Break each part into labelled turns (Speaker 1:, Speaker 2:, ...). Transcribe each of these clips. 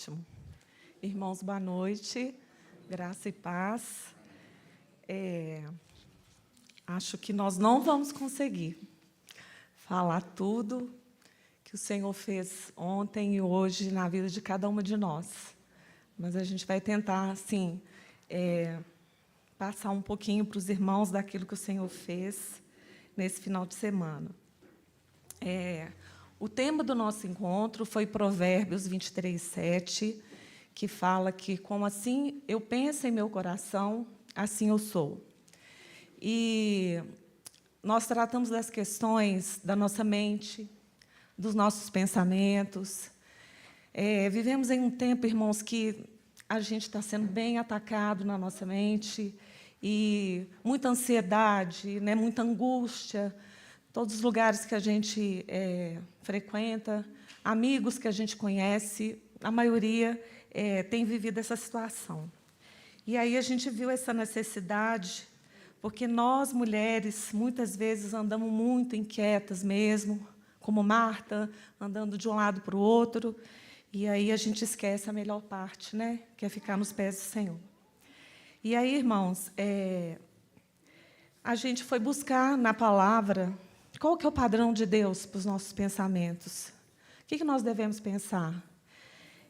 Speaker 1: Ótimo. Irmãos, boa noite. Graça e paz. Acho que nós não vamos conseguir falar tudo que o Senhor fez ontem e hoje na vida de cada uma de nós. Mas a gente vai tentar, assim, passar um pouquinho para os irmãos daquilo que o Senhor fez nesse final de semana. O tema do nosso encontro foi Provérbios 23:7, que fala que, como assim eu penso em meu coração, assim eu sou. E nós tratamos das questões da nossa mente, dos nossos pensamentos. Vivemos em um tempo, irmãos, que a gente está sendo bem atacado na nossa mente, e muita ansiedade, né, muita angústia. Todos os lugares que a gente frequenta, amigos que a gente conhece, a maioria tem vivido essa situação. E aí a gente viu essa necessidade, porque nós, mulheres, muitas vezes andamos muito inquietas mesmo, como Marta, andando de um lado para o outro, e aí a gente esquece a melhor parte, né? Que é ficar nos pés do Senhor. E aí, irmãos, a gente foi buscar na palavra qual que é o padrão de Deus para os nossos pensamentos. O que nós devemos pensar?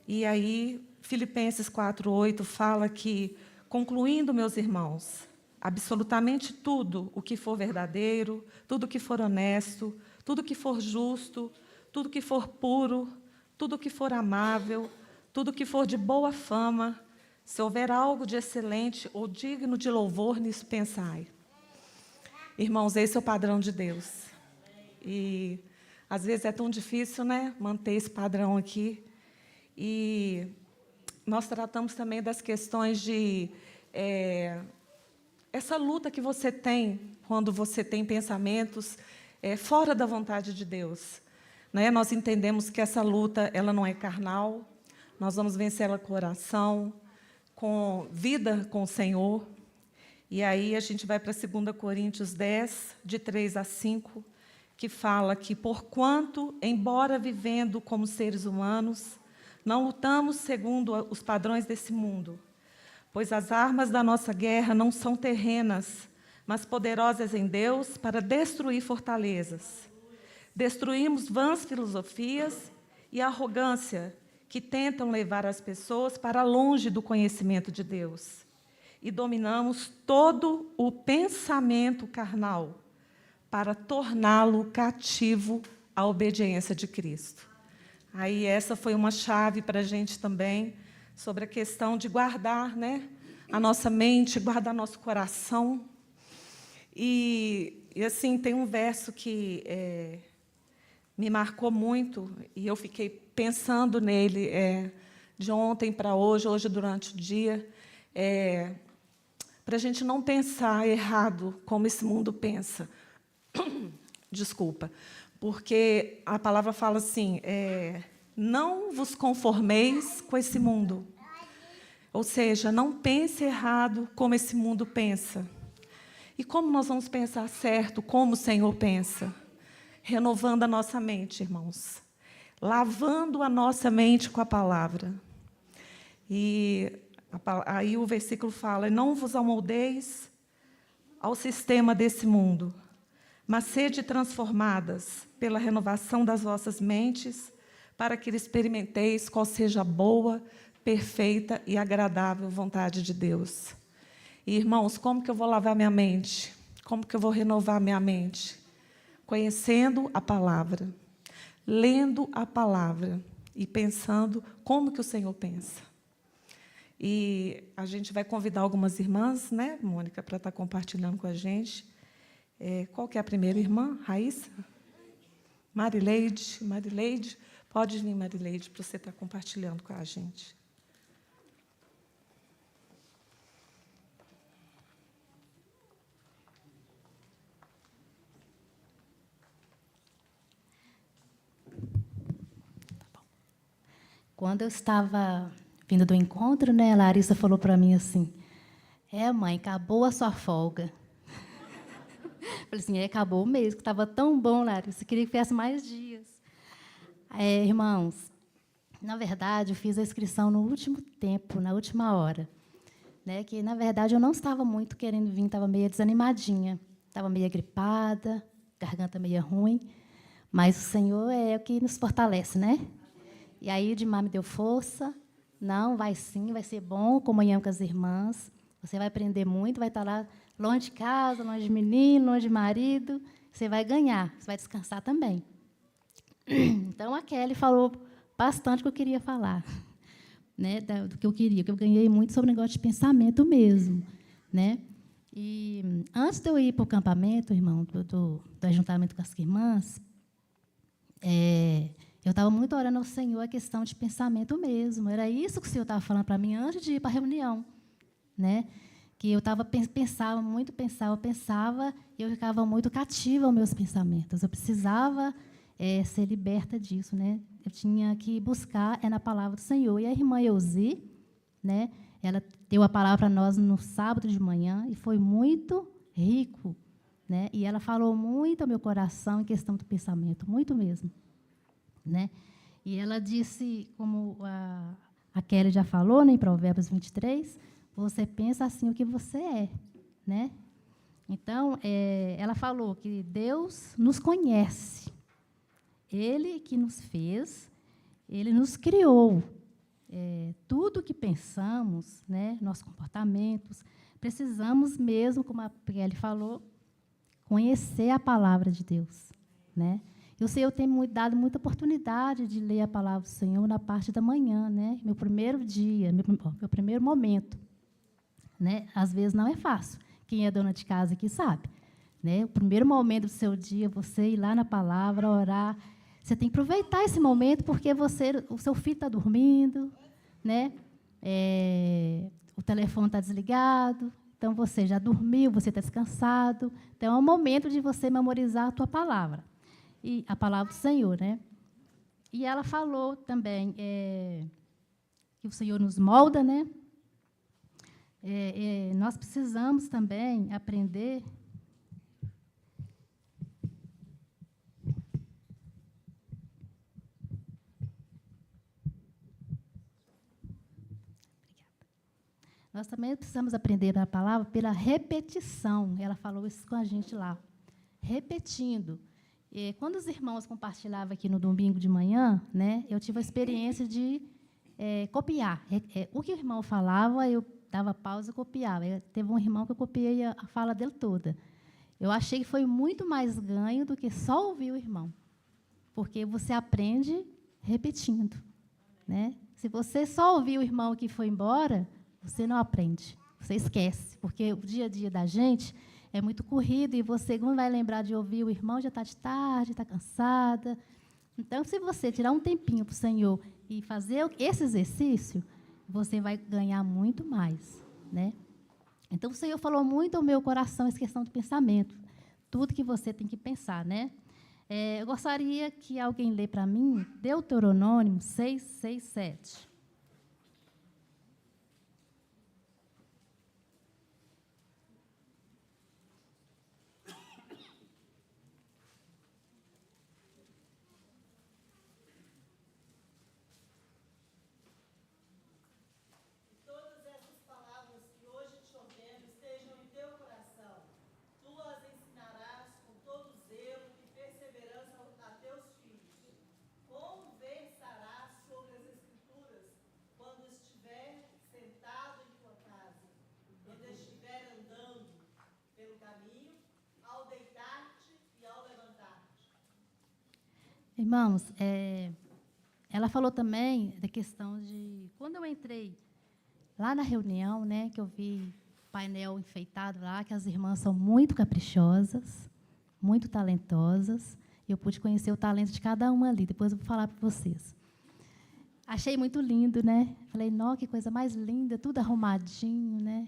Speaker 1: E aí, Filipenses 4:8 fala que, concluindo, meus irmãos, absolutamente tudo o que for verdadeiro, tudo o que for honesto, tudo o que for justo, tudo o que for puro, tudo o que for amável, tudo o que for de boa fama, se houver algo de excelente ou digno de louvor, nisso pensai. Irmãos, esse é o padrão de Deus. E, às vezes, é tão difícil, né, manter esse padrão aqui. E nós tratamos também das questões de essa luta que você tem quando você tem pensamentos fora da vontade de Deus. Né? Nós entendemos que essa luta ela não é carnal, nós vamos vencer ela com oração, com vida com o Senhor. E aí a gente vai para 2 Coríntios 10, de 3-5, que fala que, porquanto, embora vivendo como seres humanos, não lutamos segundo os padrões desse mundo, pois as armas da nossa guerra não são terrenas, mas poderosas em Deus para destruir fortalezas. Destruímos vãs filosofias e arrogância que tentam levar as pessoas para longe do conhecimento de Deus. E dominamos todo o pensamento carnal para torná-lo cativo à obediência de Cristo. Aí essa foi uma chave para a gente também, sobre a questão de guardar, né, a nossa mente, guardar nosso coração. E assim, tem um verso que me marcou muito, e eu fiquei pensando nele de ontem para hoje, hoje durante o dia, para a gente não pensar errado como esse mundo pensa. Desculpa. Porque a palavra fala assim, não vos conformeis com esse mundo. Ou seja, não pense errado como esse mundo pensa. E como nós vamos pensar certo, como o Senhor pensa? Renovando a nossa mente, irmãos. Lavando a nossa mente com a palavra. E aí o versículo fala, não vos amoldeis ao sistema desse mundo, mas sede transformadas pela renovação das vossas mentes, para que experimenteis qual seja a boa, perfeita e agradável vontade de Deus. E, irmãos, como que eu vou lavar minha mente? Como que eu vou renovar minha mente? Conhecendo a palavra, lendo a palavra e pensando como que o Senhor pensa. E a gente vai convidar algumas irmãs, né, Mônica, para estar compartilhando com a gente. Qual que é a primeira irmã? Raíssa? Marileide. Marileide, pode vir, Marileide, para você estar compartilhando com a gente.
Speaker 2: Quando eu estava vindo do encontro, né, a Larissa falou para mim assim, mãe, acabou a sua folga. Falei assim, acabou mesmo, que estava tão bom, Larissa, queria que viesse mais dias. Irmãos, Na verdade, eu fiz a inscrição no último tempo, na última hora. Né? Que, na verdade, eu não estava muito querendo vir, estava meio desanimadinha. Estava meio gripada, garganta meio ruim. Mas o Senhor é o que nos fortalece, né? E aí, o Edmar me deu força. Não, vai sim, vai ser bom, comunhão com as irmãs. Você vai aprender muito, vai estar lá longe de casa, longe de menino, longe de marido. Você vai ganhar, você vai descansar também. Então, a Kelly falou bastante o que eu queria falar, né, do que eu queria, que eu ganhei muito sobre o negócio de pensamento mesmo. Né? E, antes de eu ir para o acampamento, irmão, do ajuntamento com as irmãs, eu estava muito orando ao Senhor a questão de pensamento mesmo. Era isso que o Senhor estava falando para mim antes de ir para a reunião. Né? Que eu pensava, e eu ficava muito cativa aos meus pensamentos. Eu precisava ser liberta disso, né? Eu tinha que buscar na palavra do Senhor. E a irmã Euzi, né? Ela deu a palavra para nós no sábado de manhã e foi muito rico, né? E ela falou muito ao meu coração em questão do pensamento, muito mesmo, né? E ela disse, como a Kelly já falou, né, em Provérbios 23, você pensa assim o que você é, né? Então, ela falou que Deus nos conhece. Ele que nos fez, Ele nos criou. Tudo que pensamos, né, nossos comportamentos, precisamos mesmo, como a Kelly falou, conhecer a palavra de Deus. Né? E o Senhor tem dado muita oportunidade de ler a palavra do Senhor na parte da manhã, né? Meu primeiro dia, meu primeiro momento. Né? Às vezes não é fácil. Quem é dona de casa aqui sabe. Né? O primeiro momento do seu dia, você ir lá na palavra, orar. Você tem que aproveitar esse momento, porque o seu filho está dormindo, né? O telefone está desligado, então você já dormiu, você está descansado. Então, é um momento de você memorizar a tua palavra, e a palavra do Senhor. Né? E ela falou também que o Senhor nos molda, né? Nós precisamos também aprender Nós também precisamos aprender a palavra pela repetição. Ela falou isso com a gente lá. Repetindo. Quando os irmãos compartilhavam aqui no domingo de manhã, né, eu tive a experiência de copiar. O que o irmão falava, eu dava pausa e copiava. Teve um irmão que eu copiei a fala dele toda. Eu achei que foi muito mais ganho do que só ouvir o irmão. Porque você aprende repetindo. Né? Se você só ouvir o irmão que foi embora, você não aprende, você esquece, porque o dia a dia da gente é muito corrido e você não vai lembrar de ouvir o irmão, já está de tarde, está cansada. Então, se você tirar um tempinho para o Senhor e fazer esse exercício, você vai ganhar muito mais. Né? Então, o Senhor falou muito ao meu coração essa questão do pensamento, tudo que você tem que pensar. Né? Eu gostaria que alguém lê para mim Deuteronômio 6, 6, 7. Irmãos, ela falou também da questão de... Quando eu entrei lá na reunião, né, que eu vi painel enfeitado lá, que as irmãs são muito caprichosas, muito talentosas, e eu pude conhecer o talento de cada uma ali. Depois eu vou falar para vocês. Achei muito lindo, né? Falei, nossa, que coisa mais linda, tudo arrumadinho, né?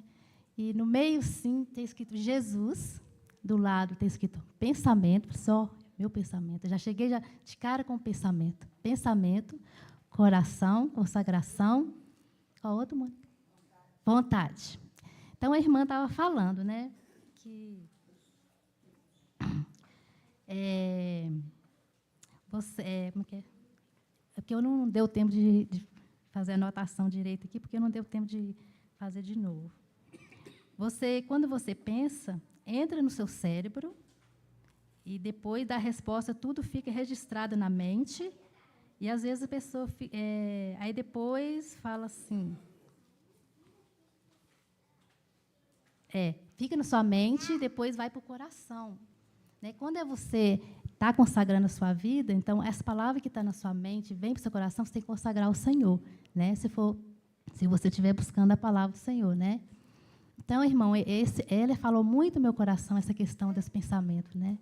Speaker 2: E no meio, sim, tem escrito Jesus, do lado tem escrito pensamento, só... Meu pensamento. Eu já cheguei de cara com o pensamento. Pensamento, coração, consagração. Qual outro, mãe? Vontade. Então, a irmã estava falando, né, que como que é? porque eu não deu tempo de fazer a anotação direito aqui, porque não deu tempo de fazer de novo. Quando você pensa, entra no seu cérebro, e depois da resposta, tudo fica registrado na mente, e às vezes a pessoa aí depois fala assim, fica na sua mente e depois vai para o coração. Né? Quando você está consagrando a sua vida, então essa palavra que está na sua mente vem para o seu coração, você tem que consagrar ao Senhor, né? Se você estiver buscando a palavra do Senhor, né? Então, irmão, ele falou muito no meu coração essa questão desse pensamento, né?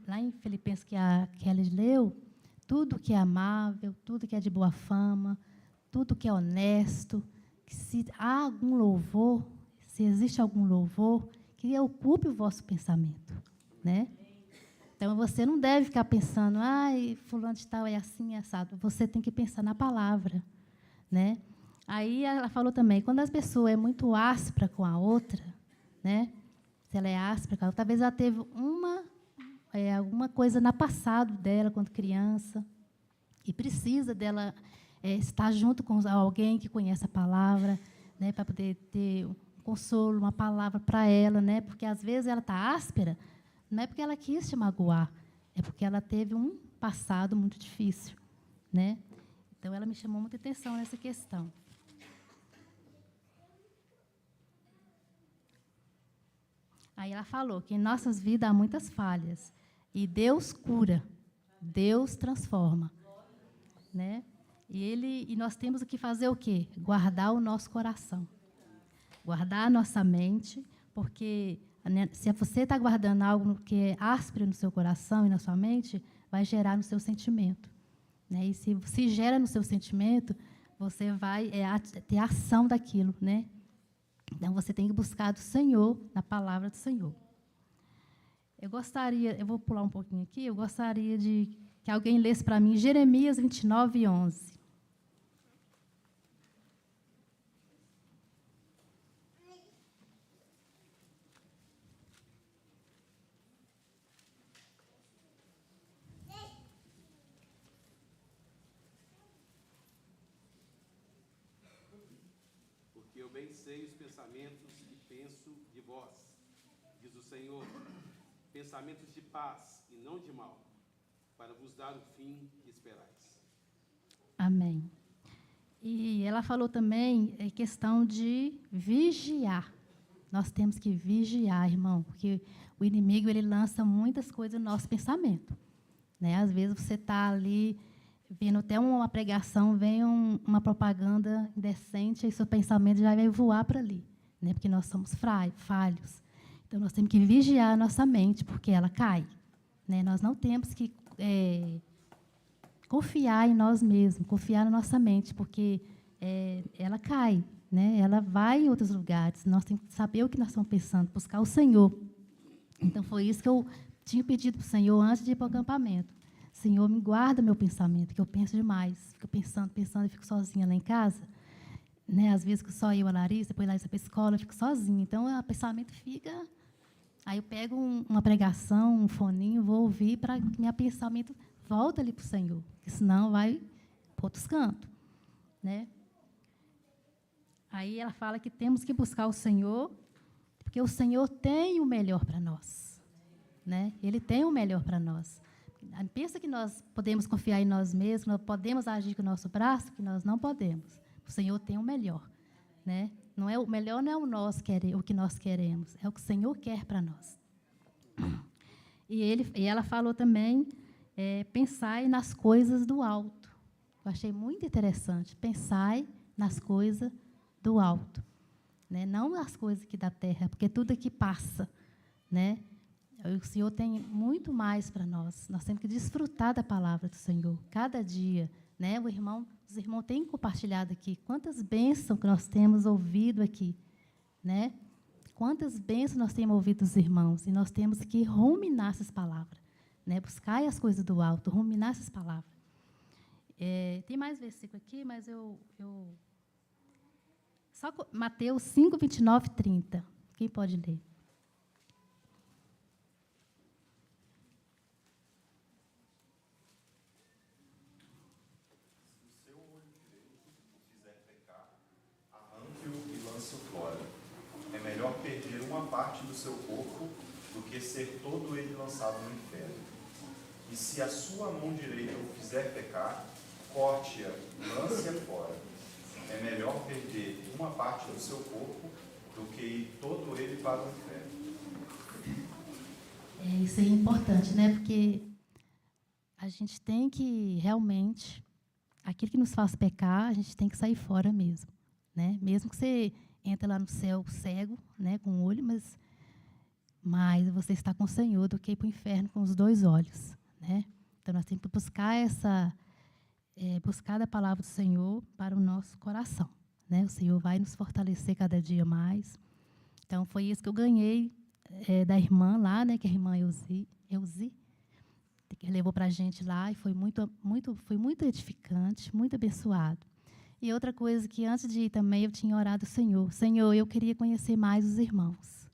Speaker 2: Lá em Filipenses que a Kelly leu, tudo que é amável, tudo que é de boa fama, tudo que é honesto, que se há algum louvor, se existe algum louvor, que ocupe o vosso pensamento, né? Então, você não deve ficar pensando, fulano de tal é assim, é assado. Você tem que pensar na palavra, né? Aí ela falou também, quando a pessoa é muito áspera com a outra, né? Se ela é áspera com a outra, talvez ela teve alguma coisa no passado dela, quando criança, e precisa dela estar junto com alguém que conhece a palavra, né? Para poder ter um consolo, uma palavra para ela, né? Porque às vezes ela está áspera, não é porque ela quis te magoar, é porque ela teve um passado muito difícil, né? Então ela me chamou muita atenção nessa questão. Aí ela falou que em nossas vidas há muitas falhas e Deus cura, Deus transforma, né? E nós temos que fazer o quê? Guardar o nosso coração, guardar a nossa mente, porque se você está guardando algo que é áspero no seu coração e na sua mente, vai gerar no seu sentimento, né? E se gera no seu sentimento, você vai ter ação daquilo, né? Então, você tem que buscar do Senhor, na palavra do Senhor. Eu vou pular um pouquinho aqui, eu gostaria de que alguém lesse para mim Jeremias 29, 11.
Speaker 3: Porque eu bem sei os pensamentos que penso de vós, diz o Senhor, pensamentos de paz e não de mal, para vos dar o fim que esperais.
Speaker 2: Amém. E ela falou também questão de vigiar. Nós temos que vigiar, irmão, porque o inimigo ele lança muitas coisas no nosso pensamento, né? Às vezes você está ali vendo até uma pregação, vem uma propaganda indecente, e seu pensamento já vai voar para ali, né? Porque nós somos falhos. Então, nós temos que vigiar a nossa mente, porque ela cai, né? Nós não temos que confiar em nós mesmos, confiar na nossa mente, porque ela cai, né? Ela vai em outros lugares. Nós temos que saber o que nós estamos pensando, buscar o Senhor. Então, foi isso que eu tinha pedido para o Senhor antes de ir para o acampamento. Senhor, me guarda meu pensamento, que eu penso demais. Fico pensando, e fico sozinha lá em casa. Né? Às vezes, só eu, a Larissa, depois a Larissa para a escola, eu fico sozinha. Então, o pensamento fica... Aí eu pego uma pregação, um foninho, vou ouvir para que meu pensamento volte ali para o Senhor, porque senão vai para outros cantos. Né? Aí ela fala que temos que buscar o Senhor, porque o Senhor tem o melhor para nós. Né? Ele tem o melhor para nós. Pensa que nós podemos confiar em nós mesmos, nós podemos agir com o nosso braço, que nós não podemos. O Senhor tem o melhor. Né? O melhor não é o que nós queremos, é o que o Senhor quer para nós. E ela falou também, pensai nas coisas do alto. Eu achei muito interessante. Pensai nas coisas do alto. Né? Não nas coisas aqui da terra, porque tudo aqui passa. Né? O Senhor tem muito mais para nós. Nós temos que desfrutar da palavra do Senhor, cada dia. Né? Os irmãos têm compartilhado aqui. Quantas bênçãos que nós temos ouvido aqui. Né? Quantas bênçãos nós temos ouvido dos irmãos. E nós temos que ruminar essas palavras. Né? Buscar as coisas do alto, ruminar essas palavras. Tem mais versículo aqui, mas só Mateus 5, 29 e 30. Quem pode ler?
Speaker 4: isso fora. É melhor perder uma parte do seu corpo do que ser todo ele lançado no inferno. E se a sua mão direita o fizer pecar, corte-a, lance-a fora. É melhor perder uma parte do seu corpo do que ir todo ele para o inferno.
Speaker 2: Isso aí é importante, né? Porque a gente tem que realmente, aquilo que nos faz pecar, a gente tem que sair fora mesmo, né? Mesmo que você entre lá no céu cego, né, com o olho, mas você está com o Senhor do que ir para o inferno com os dois olhos, né? Então nós temos que buscar a palavra do Senhor para o nosso coração, né? O Senhor vai nos fortalecer cada dia mais. Então foi isso que eu ganhei da irmã lá, né, que é a irmã Euzi, que levou para a gente lá, e foi muito edificante, muito abençoado. E outra coisa que antes de ir também eu tinha orado ao Senhor, eu queria conhecer mais os irmãos,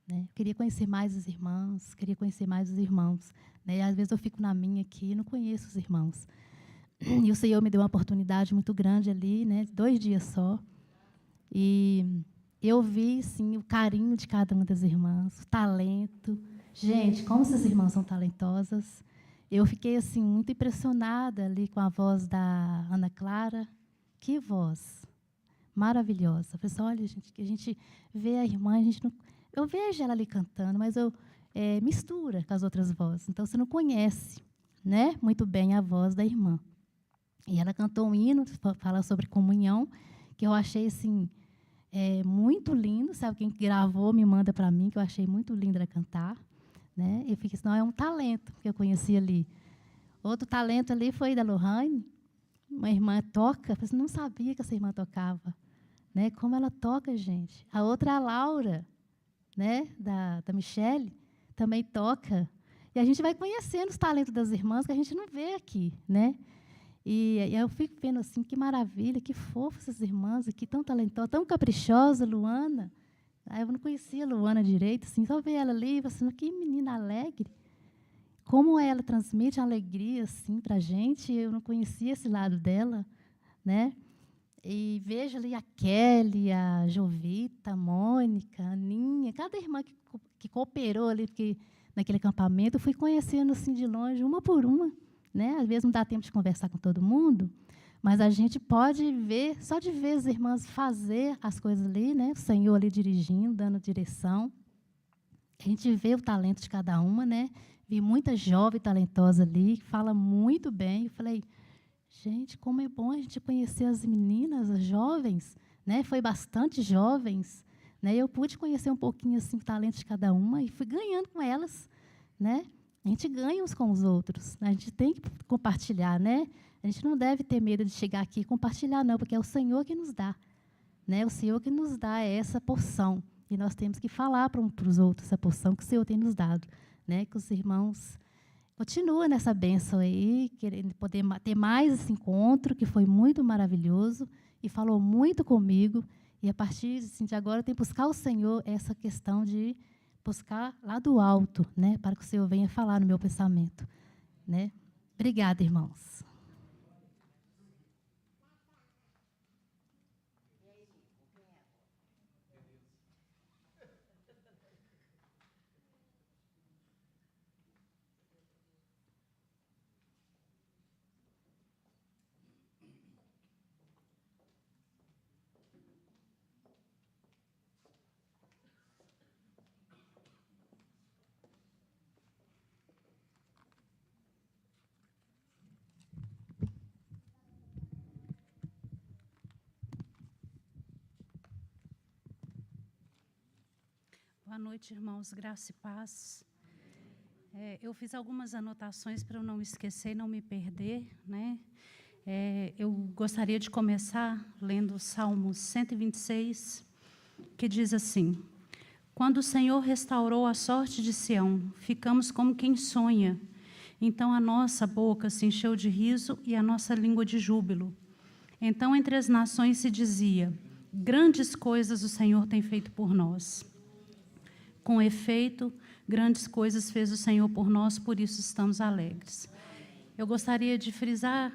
Speaker 2: né? Eu queria conhecer mais os irmãos, né? E às vezes eu fico na minha aqui e não conheço os irmãos. E o Senhor me deu uma oportunidade muito grande ali, né? 2 dias só. E eu vi, sim, o carinho de cada uma das irmãs, o talento. Gente, como essas irmãs são talentosas. Eu fiquei, assim, muito impressionada ali com a voz da Ana Clara. Que voz maravilhosa. Eu falei assim, olha, gente, que a gente vê a irmã, a gente não, eu vejo ela ali cantando, mas eu mistura com as outras vozes. Então, você não conhece, né, muito bem a voz da irmã. E ela cantou um hino, fala sobre comunhão, que eu achei, assim, muito lindo. Sabe, quem gravou me manda para mim, que eu achei muito lindo ela cantar. Né? Eu fiquei assim, não, é um talento que eu conheci ali. Outro talento ali foi da Lohane. Uma irmã toca, eu não sabia que essa irmã tocava. Né? Como ela toca, gente. A outra, a Laura, né? da Michele, também toca. E a gente vai conhecendo os talentos das irmãs que a gente não vê aqui. Né? E eu fico vendo assim, que maravilha, que fofa essas irmãs aqui, tão talentosas, tão caprichosa, Luana. Eu não conhecia a Luana direito, assim, só ver ela ali, assim, que menina alegre. Como ela transmite alegria assim, para a gente, eu não conhecia esse lado dela. Né? E vejo ali a Kelly, a Jovita, a Mônica, a Aninha, cada irmã que cooperou ali, porque naquele acampamento, eu fui conhecendo assim, de longe, uma por uma. Né? Às vezes não dá tempo de conversar com todo mundo, mas a gente pode ver, só de ver as irmãs fazer as coisas ali, né? O Senhor ali dirigindo, dando direção. A gente vê o talento de cada uma, né? Vi muita jovem talentosa ali, que fala muito bem. Eu falei, gente, como é bom a gente conhecer as meninas, as jovens, né? Foi bastante jovens, né? Eu pude conhecer um pouquinho assim o talento de cada uma e fui ganhando com elas, né? A gente ganha uns com os outros, né? A gente tem que compartilhar, né? A gente não deve ter medo de chegar aqui e compartilhar, não, porque é o Senhor que nos dá, né? O Senhor que nos dá essa porção. E nós temos que falar para os outros essa porção que o Senhor tem nos dado, né? Que os irmãos continuem nessa bênção aí, querendo poder ter mais esse encontro, que foi muito maravilhoso, e falou muito comigo. E, a partir assim, de agora, eu tenho que buscar o Senhor essa questão de buscar lá do alto, né? Para que o Senhor venha falar no meu pensamento. Né? Obrigada, irmãos.
Speaker 5: Boa noite, irmãos, graça e paz. Eu fiz algumas anotações para eu não esquecer e não me perder, né? Eu gostaria de começar lendo o Salmo 126, que diz assim: quando o Senhor restaurou a sorte de Sião, ficamos como quem sonha. Então a nossa boca se encheu de riso e a nossa língua de júbilo. Então entre as nações se dizia: grandes coisas o Senhor tem feito por nós. Com efeito, grandes coisas fez o Senhor por nós, por isso estamos alegres. Eu gostaria de frisar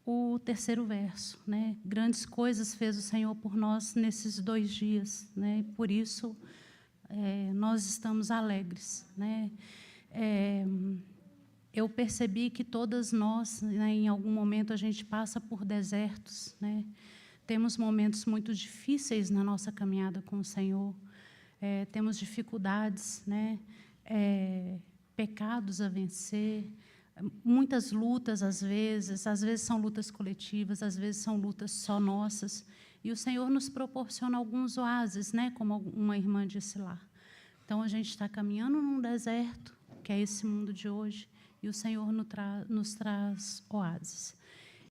Speaker 5: o terceiro verso, né? Grandes coisas fez o Senhor por nós nesses 2 dias, né? Por isso nós estamos alegres, né? Eu percebi que todas nós, né, em algum momento, a gente passa por desertos, né? Temos momentos muito difíceis na nossa caminhada com o Senhor, temos dificuldades, né? Pecados a vencer, muitas lutas, às vezes são lutas coletivas, às vezes são lutas só nossas, e o Senhor nos proporciona alguns oásis, né? Como uma irmã disse lá. Então, a gente está caminhando num deserto, que é esse mundo de hoje, e o Senhor nos traz oásis.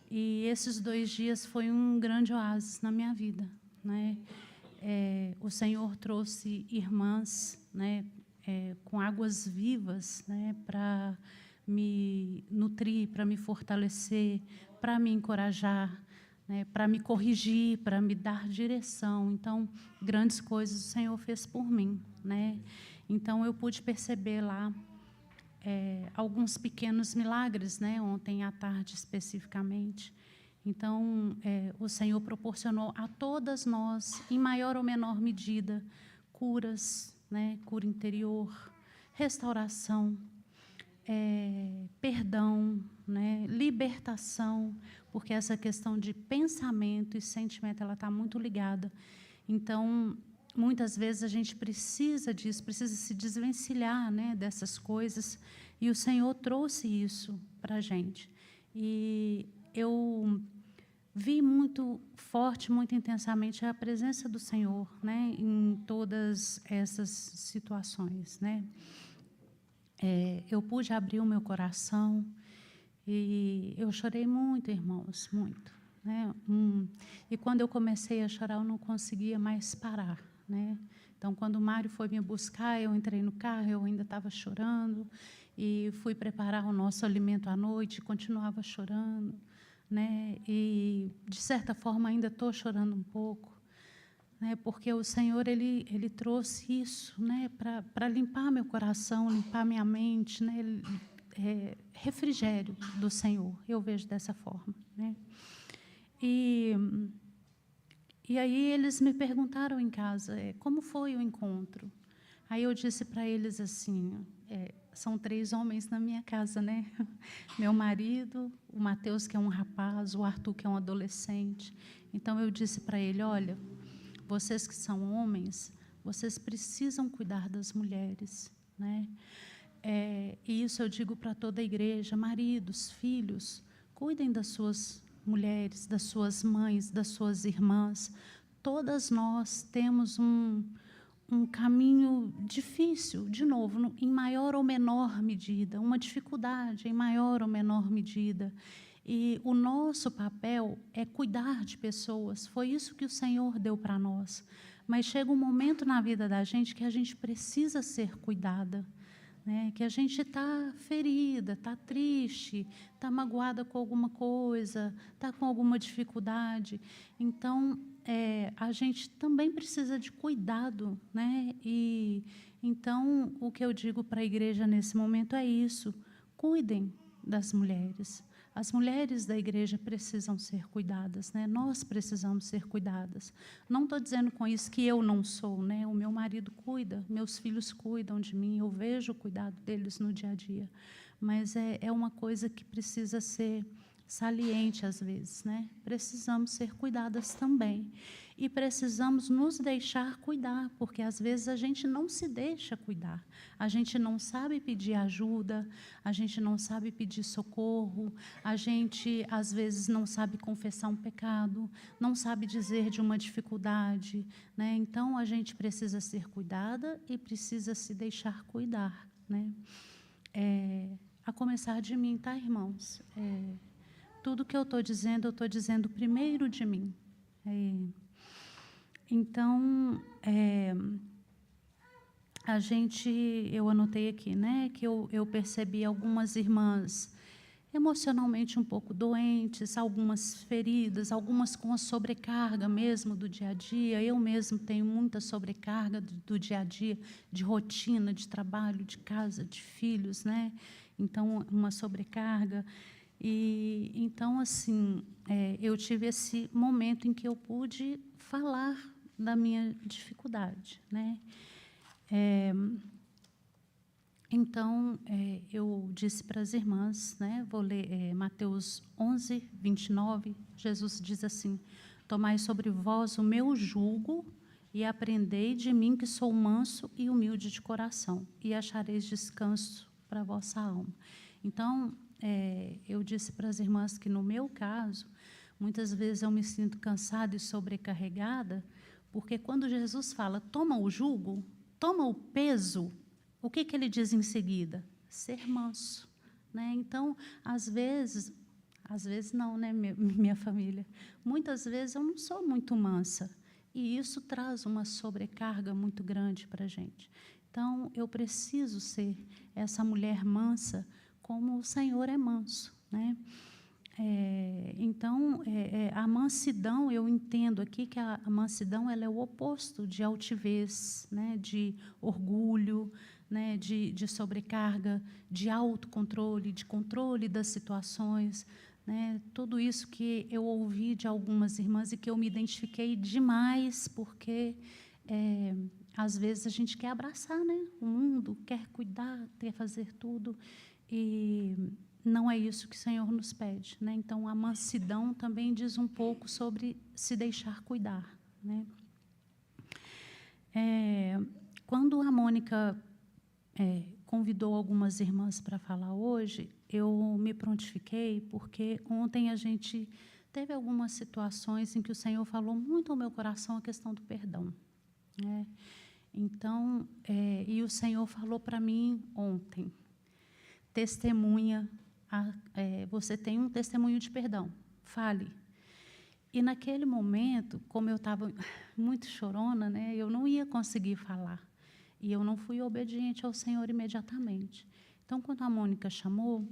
Speaker 5: E esses 2 dias foi um grande oásis na minha vida, né? O Senhor trouxe irmãs, né, com águas vivas, né, para me nutrir, para me fortalecer, para me encorajar, né, para me corrigir, para me dar direção. Então, grandes coisas o Senhor fez por mim, né? Então, eu pude perceber lá alguns pequenos milagres, né, ontem à tarde especificamente. Então, o Senhor proporcionou a todas nós, em maior ou menor medida, curas, né, cura interior, restauração, perdão, né, libertação, porque essa questão de pensamento e sentimento, ela está muito ligada. Então, muitas vezes a gente precisa disso, precisa se desvencilhar, né, dessas coisas, e o Senhor trouxe isso para a gente. E eu vi muito forte, muito intensamente a presença do Senhor, né, em todas essas situações, né. Eu pude abrir o meu coração e eu chorei muito, irmãos, muito, né. E quando eu comecei a chorar, eu não conseguia mais parar, né. Então, quando o Mário foi me buscar, eu entrei no carro, eu ainda estava chorando e fui preparar o nosso alimento à noite, continuava chorando, né. E de certa forma ainda estou chorando um pouco, né, porque o Senhor ele trouxe isso, né, para limpar meu coração, limpar minha mente, né, refrigério do Senhor, eu vejo dessa forma, né. E aí eles me perguntaram em casa, como foi o encontro? Aí eu disse para eles assim, são 3 homens na minha casa, né? Meu marido, o Mateus, que é um rapaz, o Arthur, que é um adolescente. Então eu disse para ele, olha, vocês que são homens, vocês precisam cuidar das mulheres, né? E isso eu digo para toda a igreja, maridos, filhos, cuidem das suas mulheres, das suas mães, das suas irmãs. Todas nós temos um caminho difícil, de novo, em maior ou menor medida, uma dificuldade em maior ou menor medida. E o nosso papel é cuidar de pessoas, foi isso que o Senhor deu para nós. Mas chega um momento na vida da gente que a gente precisa ser cuidada, né? Que a gente está ferida, está triste, está magoada com alguma coisa, está com alguma dificuldade. Então, a gente também precisa de cuidado, né? E então, o que eu digo para a igreja nesse momento é isso, cuidem das mulheres. As mulheres da igreja precisam ser cuidadas, né? Nós precisamos ser cuidadas. Não estou dizendo com isso que eu não sou, né? O meu marido cuida, meus filhos cuidam de mim, eu vejo o cuidado deles no dia a dia. Mas é uma coisa que precisa ser saliente às vezes, né? Precisamos ser cuidadas também. E precisamos nos deixar cuidar, porque às vezes a gente não se deixa cuidar. A gente não sabe pedir ajuda, a gente não sabe pedir socorro, a gente às vezes não sabe confessar um pecado, não sabe dizer de uma dificuldade, né? Então a gente precisa ser cuidada e precisa se deixar cuidar, né? A começar de mim, tá, irmãos? Tudo que eu estou dizendo primeiro de mim. Então, eu anotei aqui, né, que eu percebi algumas irmãs emocionalmente um pouco doentes, algumas feridas, algumas com a sobrecarga mesmo do dia a dia. Eu mesmo tenho muita sobrecarga do dia a dia, de rotina, de trabalho, de casa, de filhos, né? Então, uma sobrecarga. E então, assim, eu tive esse momento em que eu pude falar da minha dificuldade, né? Então, eu disse para as irmãs, né? Vou ler Mateus 11, 29. Jesus diz assim: tomai sobre vós o meu jugo e aprendei de mim, que sou manso e humilde de coração, e achareis descanso para a vossa alma. Então, eu disse para as irmãs que, no meu caso, muitas vezes eu me sinto cansada e sobrecarregada, porque quando Jesus fala, toma o jugo, toma o peso, o que ele diz em seguida? Ser manso, né? Então, às vezes não, né, minha família? Muitas vezes eu não sou muito mansa, e isso traz uma sobrecarga muito grande para a gente. Então, eu preciso ser essa mulher mansa, como o Senhor é manso, né? Então, a mansidão, eu entendo aqui que a mansidão ela é o oposto de altivez, né, de orgulho, né, de sobrecarga, de autocontrole, de controle das situações, né, tudo isso que eu ouvi de algumas irmãs e que eu me identifiquei demais, porque às vezes a gente quer abraçar, né, o mundo, quer cuidar, quer fazer tudo, e não é isso que o Senhor nos pede, né? Então, a mansidão também diz um pouco sobre se deixar cuidar, né? Quando a Mônica convidou algumas irmãs para falar hoje, eu me prontifiquei, porque ontem a gente teve algumas situações em que o Senhor falou muito ao meu coração a questão do perdão, né? Então, e o Senhor falou para mim ontem, testemunha, você tem um testemunho de perdão, fale. E naquele momento, como eu estava muito chorona, né, eu não ia conseguir falar. E eu não fui obediente ao Senhor imediatamente. Então, quando a Mônica chamou,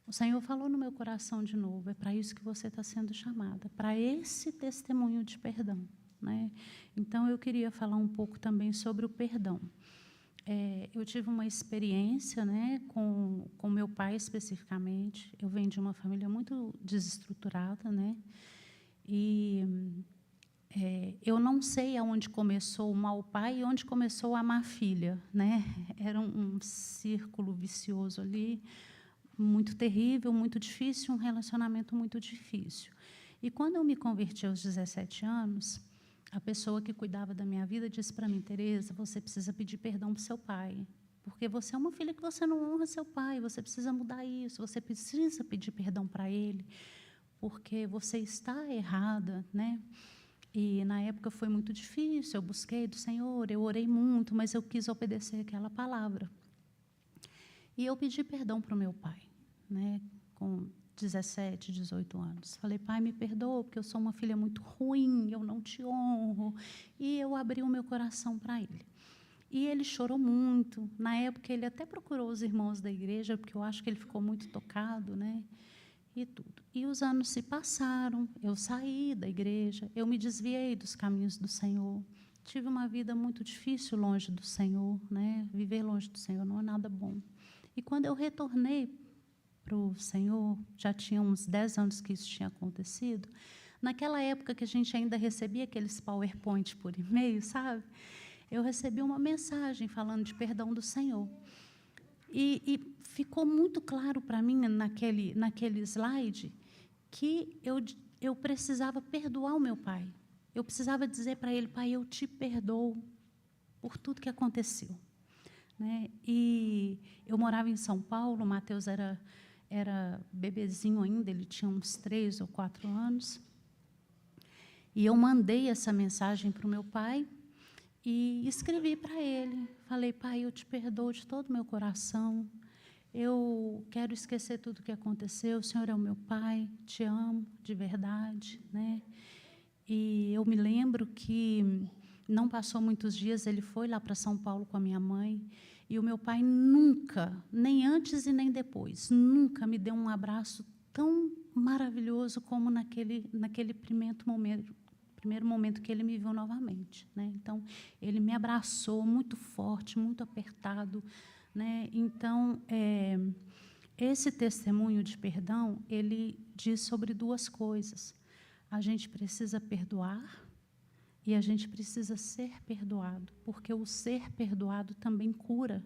Speaker 5: o Senhor falou no meu coração de novo, é para isso que você está sendo chamada, para esse testemunho de perdão, né? Então, eu queria falar um pouco também sobre o perdão. Eu tive uma experiência, né, com meu pai especificamente. Eu venho de uma família muito desestruturada, né? E eu não sei aonde começou o mau pai e onde começou a má filha, né? Era um círculo vicioso ali, muito terrível, muito difícil, um relacionamento muito difícil. E quando eu me converti aos 17 anos, a pessoa que cuidava da minha vida disse para mim: Tereza, você precisa pedir perdão para o seu pai, porque você é uma filha que você não honra seu pai, você precisa mudar isso, você precisa pedir perdão para ele, porque você está errada, né? E, na época, foi muito difícil, eu busquei do Senhor, eu orei muito, mas eu quis obedecer aquela palavra. E eu pedi perdão para o meu pai, né, com 17, 18 anos. Falei: pai, me perdoa, porque eu sou uma filha muito ruim, eu não te honro. E eu abri o meu coração para ele. E ele chorou muito. Na época, ele até procurou os irmãos da igreja, porque eu acho que ele ficou muito tocado, né? E tudo. E os anos se passaram, eu saí da igreja, eu me desviei dos caminhos do Senhor. Tive uma vida muito difícil longe do Senhor, né? Viver longe do Senhor não é nada bom. E quando eu retornei para o Senhor, já tinha uns 10 anos que isso tinha acontecido, naquela época que a gente ainda recebia aqueles PowerPoint por e-mail, sabe? Eu recebi uma mensagem falando de perdão do Senhor. E ficou muito claro para mim, naquele slide, que eu precisava perdoar o meu pai. Eu precisava dizer para ele: pai, eu te perdoo por tudo que aconteceu, né? E eu morava em São Paulo, o Mateus era bebezinho ainda, ele tinha uns 3 ou 4 anos. E eu mandei essa mensagem para o meu pai e escrevi para ele. Falei: pai, eu te perdoo de todo o meu coração. Eu quero esquecer tudo o que aconteceu. O Senhor é o meu pai, te amo de verdade, né? E eu me lembro que não passou muitos dias, ele foi lá para São Paulo com a minha mãe, e o meu pai nunca, nem antes e nem depois, nunca me deu um abraço tão maravilhoso como naquele primeiro momento que ele me viu novamente, né? Então, ele me abraçou muito forte, muito apertado, né? Então, esse testemunho de perdão, ele diz sobre duas coisas. A gente precisa perdoar e a gente precisa ser perdoado, porque o ser perdoado também cura,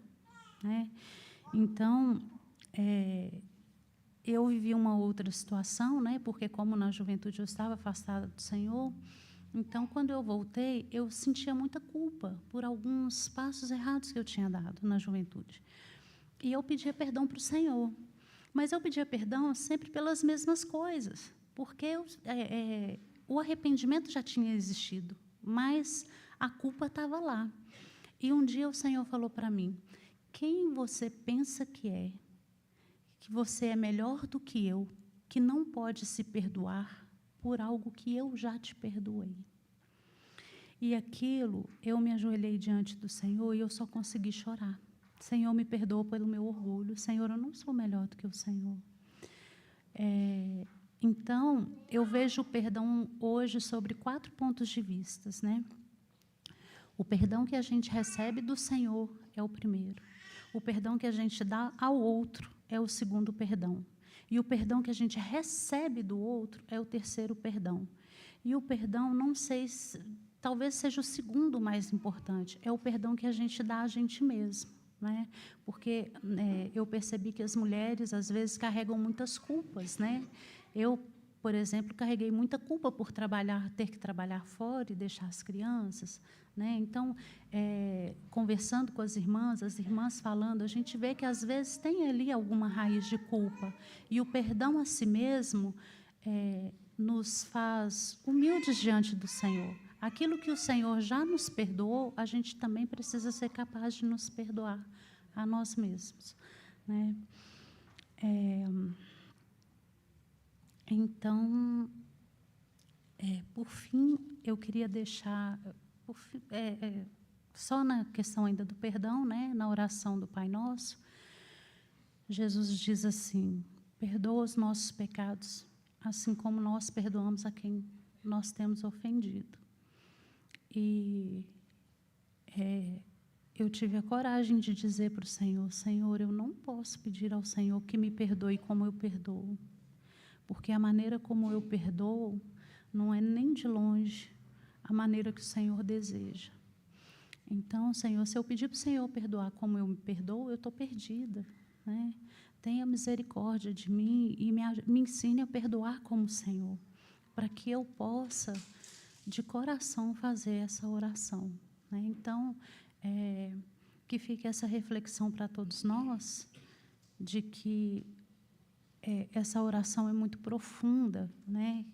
Speaker 5: né? Então, eu vivi uma outra situação, né? Porque como na juventude eu estava afastada do Senhor, então, quando eu voltei, eu sentia muita culpa por alguns passos errados que eu tinha dado na juventude. E eu pedia perdão para o Senhor. Mas eu pedia perdão sempre pelas mesmas coisas, porque o arrependimento já tinha existido, mas a culpa estava lá. E um dia o Senhor falou para mim: quem você pensa que é? Que você é melhor do que eu, que não pode se perdoar por algo que eu já te perdoei. E aquilo, eu me ajoelhei diante do Senhor e eu só consegui chorar. Senhor, me perdoa pelo meu orgulho. Senhor, eu não sou melhor do que o Senhor. Então, eu vejo o perdão hoje sobre 4 pontos de vista, né? O perdão que a gente recebe do Senhor é o primeiro. O perdão que a gente dá ao outro é o segundo perdão. E o perdão que a gente recebe do outro é o terceiro perdão. E o perdão, não sei se, talvez seja o segundo mais importante, é o perdão que a gente dá a gente mesmo, né? Porque eu percebi que as mulheres, às vezes, carregam muitas culpas, né? Eu, por exemplo, carreguei muita culpa por ter que trabalhar fora e deixar as crianças, né? Então, conversando com as irmãs falando, a gente vê que, às vezes, tem ali alguma raiz de culpa. E o perdão a si mesmo nos faz humildes diante do Senhor. Aquilo que o Senhor já nos perdoou, a gente também precisa ser capaz de nos perdoar a nós mesmos, né? Então, por fim, eu queria deixar, só na questão ainda do perdão, né, na oração do Pai Nosso, Jesus diz assim: perdoa os nossos pecados, assim como nós perdoamos a quem nós temos ofendido. E eu tive a coragem de dizer para o Senhor: Senhor, eu não posso pedir ao Senhor que me perdoe como eu perdoo, porque a maneira como eu perdoo não é nem de longe a maneira que o Senhor deseja. Então, Senhor, se eu pedir para o Senhor perdoar como eu me perdoo, eu estou perdida, né? Tenha misericórdia de mim e me ensine a perdoar como o Senhor, para que eu possa, de coração, fazer essa oração, né? Então, que fique essa reflexão para todos nós, de que essa oração é muito profunda, né?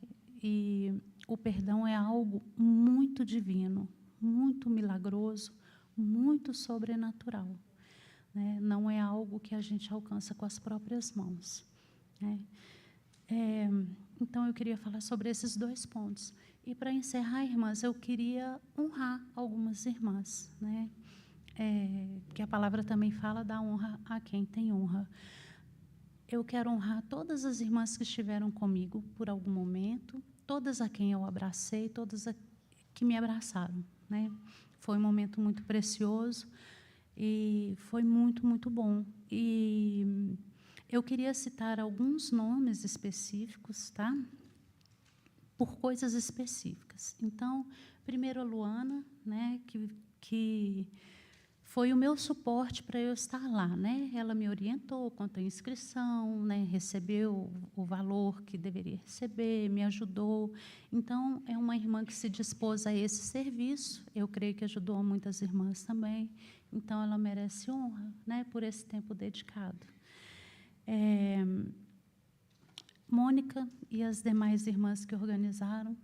Speaker 5: E o perdão é algo muito divino, muito milagroso, muito sobrenatural, né? Não é algo que a gente alcança com as próprias mãos, né? Então, eu queria falar sobre esses 2 pontos. E, para encerrar, irmãs, eu queria honrar algumas irmãs, né? Que a palavra também fala da honra a quem tem honra. Eu quero honrar todas as irmãs que estiveram comigo por algum momento, todas a quem eu abracei, todas a que me abraçaram, né? Foi um momento muito precioso e foi muito, muito bom. E eu queria citar alguns nomes específicos, tá? Por coisas específicas. Então, primeiro a Luana, né, que foi o meu suporte para eu estar lá, né? Ela me orientou quanto à inscrição, né? Recebeu o valor que deveria receber, me ajudou. Então, é uma irmã que se dispôs a esse serviço. Eu creio que ajudou muitas irmãs também. Então, ela merece honra, né, por esse tempo dedicado. Mônica e as demais irmãs que organizaram,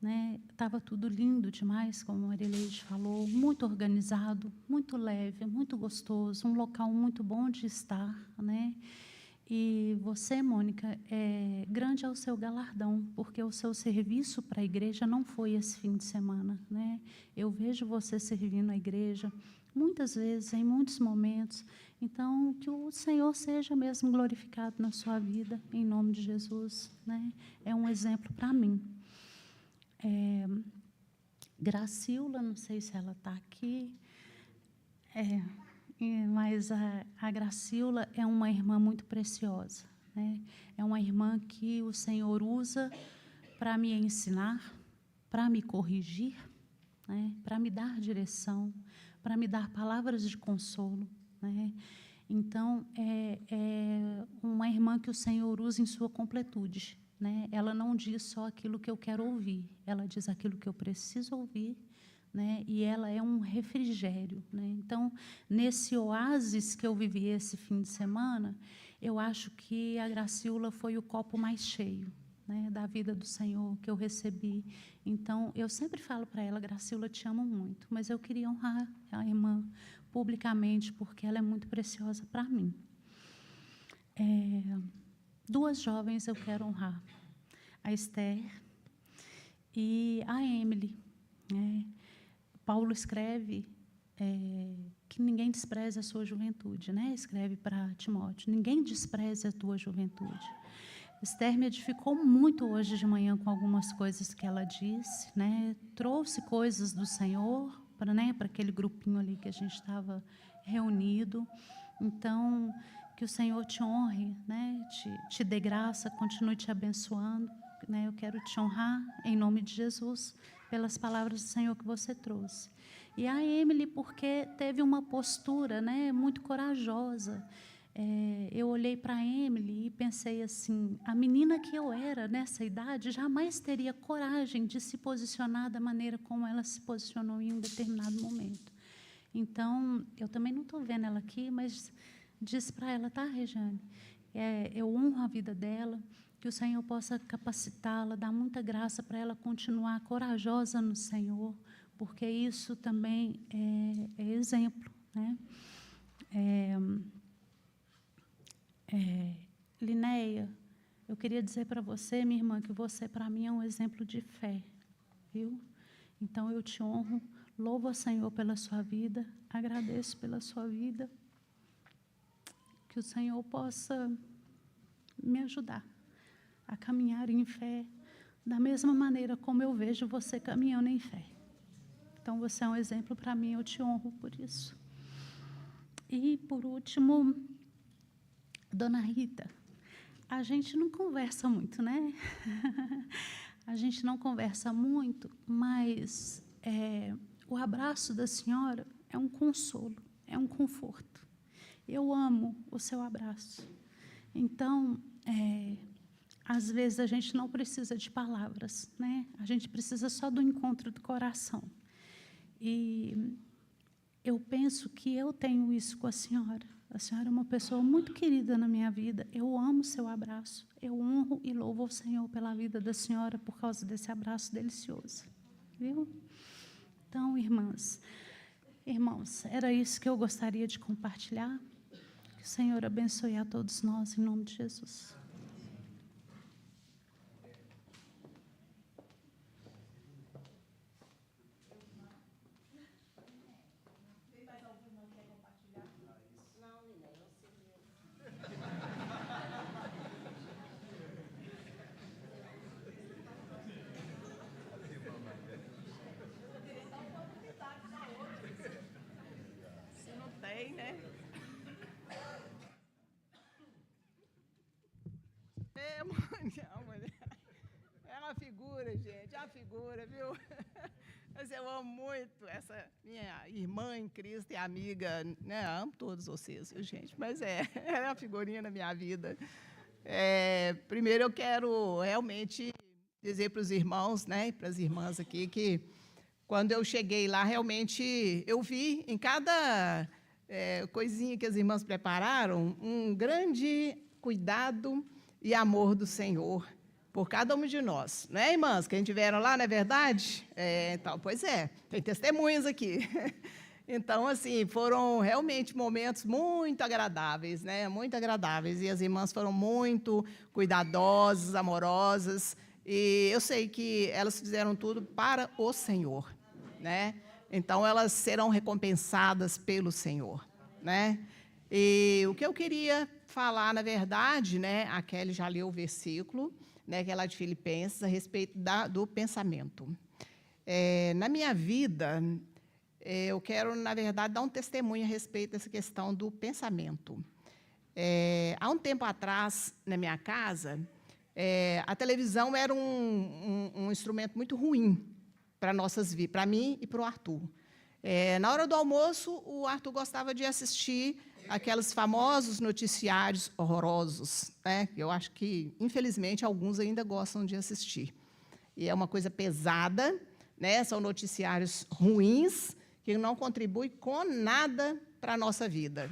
Speaker 5: né? Estava tudo lindo demais, como a Marileide falou, muito organizado, muito leve, muito gostoso, um local muito bom de estar, né? E você, Mônica, grande é o seu galardão, porque o seu serviço para a igreja não foi esse fim de semana, né? Eu vejo você servindo a igreja muitas vezes, em muitos momentos. Então, que o Senhor seja mesmo glorificado na sua vida, em nome de Jesus, né? É um exemplo para mim. Gracilda, não sei se ela está aqui. mas a Gracila é uma irmã muito preciosa, né? É uma irmã que o Senhor usa para me ensinar, para me corrigir, né? Para me dar direção, para me dar palavras de consolo, né? Então, é uma irmã que o Senhor usa em sua completude, né? Ela não diz só aquilo que eu quero ouvir, ela diz aquilo que eu preciso ouvir, né? E ela é um refrigério, né? Então, nesse oásis que eu vivi esse fim de semana, eu acho que a Gracila foi o copo mais cheio, né, da vida do Senhor que eu recebi. Então, eu sempre falo para ela: Gracila, te amo muito, mas eu queria honrar a irmã publicamente, porque ela é muito preciosa para mim. Duas jovens eu quero honrar, a Esther e a Emily, né? Paulo escreve que ninguém despreze a sua juventude, né? Escreve para Timóteo: ninguém despreze a tua juventude. Esther me edificou muito hoje de manhã com algumas coisas que ela disse, né? Trouxe coisas do Senhor para, né, para aquele grupinho ali que a gente estava reunido. Então, que o Senhor te honre, né? Te dê graça, continue te abençoando, né? Eu quero te honrar em nome de Jesus pelas palavras do Senhor que você trouxe. E a Emily, porque teve uma postura, né, muito corajosa. Eu olhei para a Emily e pensei assim: a menina que eu era nessa idade jamais teria coragem de se posicionar da maneira como ela se posicionou em um determinado momento. Então, eu também não estou vendo ela aqui, mas disse para ela: tá, Regiane, eu honro a vida dela, que o Senhor possa capacitá-la, dar muita graça para ela continuar corajosa no Senhor, porque isso também é exemplo, né? Linéia, eu queria dizer para você, minha irmã, que você para mim é um exemplo de fé, viu? Então eu te honro, louvo ao Senhor pela sua vida, agradeço pela sua vida, que o Senhor possa me ajudar a caminhar em fé, da mesma maneira como eu vejo você caminhando em fé. Então, você é um exemplo para mim, eu te honro por isso. E, por último, Dona Rita, a gente não conversa muito, né? A gente não conversa muito, mas o abraço da senhora é um consolo, é um conforto. Eu amo o seu abraço. Então, às vezes, a gente não precisa de palavras, né? A gente precisa só do encontro do coração. E eu penso que eu tenho isso com a senhora. A senhora é uma pessoa muito querida na minha vida. Eu amo o seu abraço. Eu honro e louvo ao Senhor pela vida da senhora por causa desse abraço delicioso. Viu? Então, irmãos, era isso que eu gostaria de compartilhar. Que o Senhor abençoe a todos nós, em nome de Jesus.
Speaker 6: É uma figura, gente, é uma figura, viu? Mas eu amo muito essa minha irmã em Cristo e amiga, né? Amo todos vocês, viu, gente? Mas ela é uma figurinha na minha vida. Primeiro eu quero realmente dizer para os irmãos, né, e para as irmãs aqui, que quando eu cheguei lá, realmente eu vi em cada coisinha que as irmãs prepararam um grande cuidado e amor do Senhor por cada um de nós. Não é, irmãs? Quem tiveram lá, não é verdade? Então, pois tem testemunhas aqui. Então, assim, foram realmente momentos muito agradáveis, né? Muito agradáveis. E as irmãs foram muito cuidadosas, amorosas. E eu sei que elas fizeram tudo para o Senhor, né? Então, elas serão recompensadas pelo Senhor, né? E o que eu queria falar, na verdade, né? A Kelly já leu o versículo, né, que é lá de Filipenses, a respeito do pensamento. Na minha vida, eu quero, na verdade, dar um testemunho a respeito dessa questão do pensamento. Há um tempo atrás, na minha casa, a televisão era um instrumento muito ruim para nossas vidas, para mim e para o Arthur. Na hora do almoço, o Arthur gostava de assistir aqueles famosos noticiários horrorosos, né? Eu acho que, infelizmente, alguns ainda gostam de assistir. E é uma coisa pesada, né? São noticiários ruins, que não contribuem com nada para a nossa vida.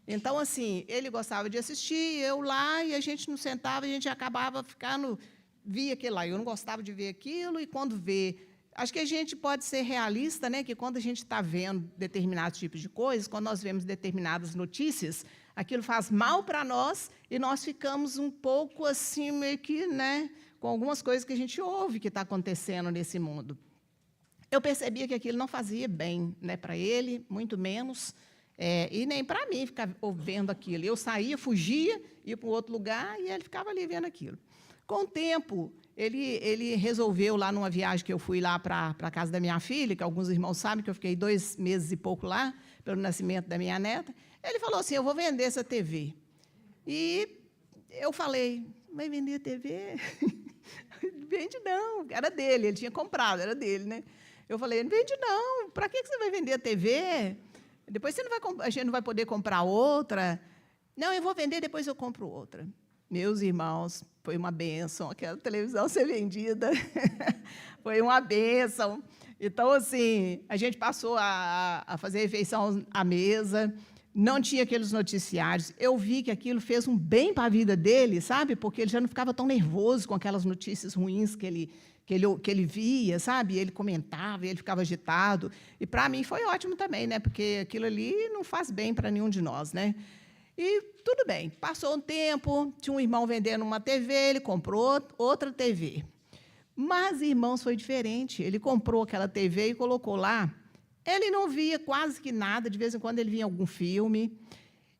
Speaker 6: Então, assim, ele gostava de assistir, eu lá, e a gente não sentava, a gente acabava ficando, via aquilo lá. Eu não gostava de ver aquilo, e quando vê... Acho que a gente pode ser realista, né, que quando a gente está vendo determinados tipos de coisas, quando nós vemos determinadas notícias, aquilo faz mal para nós e nós ficamos um pouco assim, meio que, né, com algumas coisas que a gente ouve que está acontecendo nesse mundo. Eu percebia que aquilo não fazia bem, né, para ele, muito menos, e nem para mim ficar vendo aquilo. Eu saía, fugia, ia para um outro lugar e ele ficava ali vendo aquilo. Com o tempo, ele resolveu, lá numa viagem que eu fui lá para a casa da minha filha, que alguns irmãos sabem que eu fiquei 2 meses e pouco lá, pelo nascimento da minha neta, ele falou assim, eu vou vender essa TV. E eu falei, vai vender a TV? Vende não, era dele, ele tinha comprado, era dele, né? Eu falei, não vende não, para que você vai vender a TV? Depois a gente não vai poder comprar outra. Não, eu vou vender, depois eu compro outra. Meus irmãos, foi uma bênção aquela televisão ser vendida. Foi uma bênção. Então, assim, a gente passou a fazer refeição à mesa, não tinha aqueles noticiários. Eu vi que aquilo fez um bem para a vida dele, sabe? Porque ele já não ficava tão nervoso com aquelas notícias ruins que ele via, sabe? Ele comentava, ele ficava agitado. E, para mim, foi ótimo também, né? Porque aquilo ali não faz bem para nenhum de nós, né? E tudo bem, passou um tempo, tinha um irmão vendendo uma TV, ele comprou outra TV. Mas, irmãos, foi diferente. Ele comprou aquela TV e colocou lá. Ele não via quase que nada, de vez em quando ele via algum filme.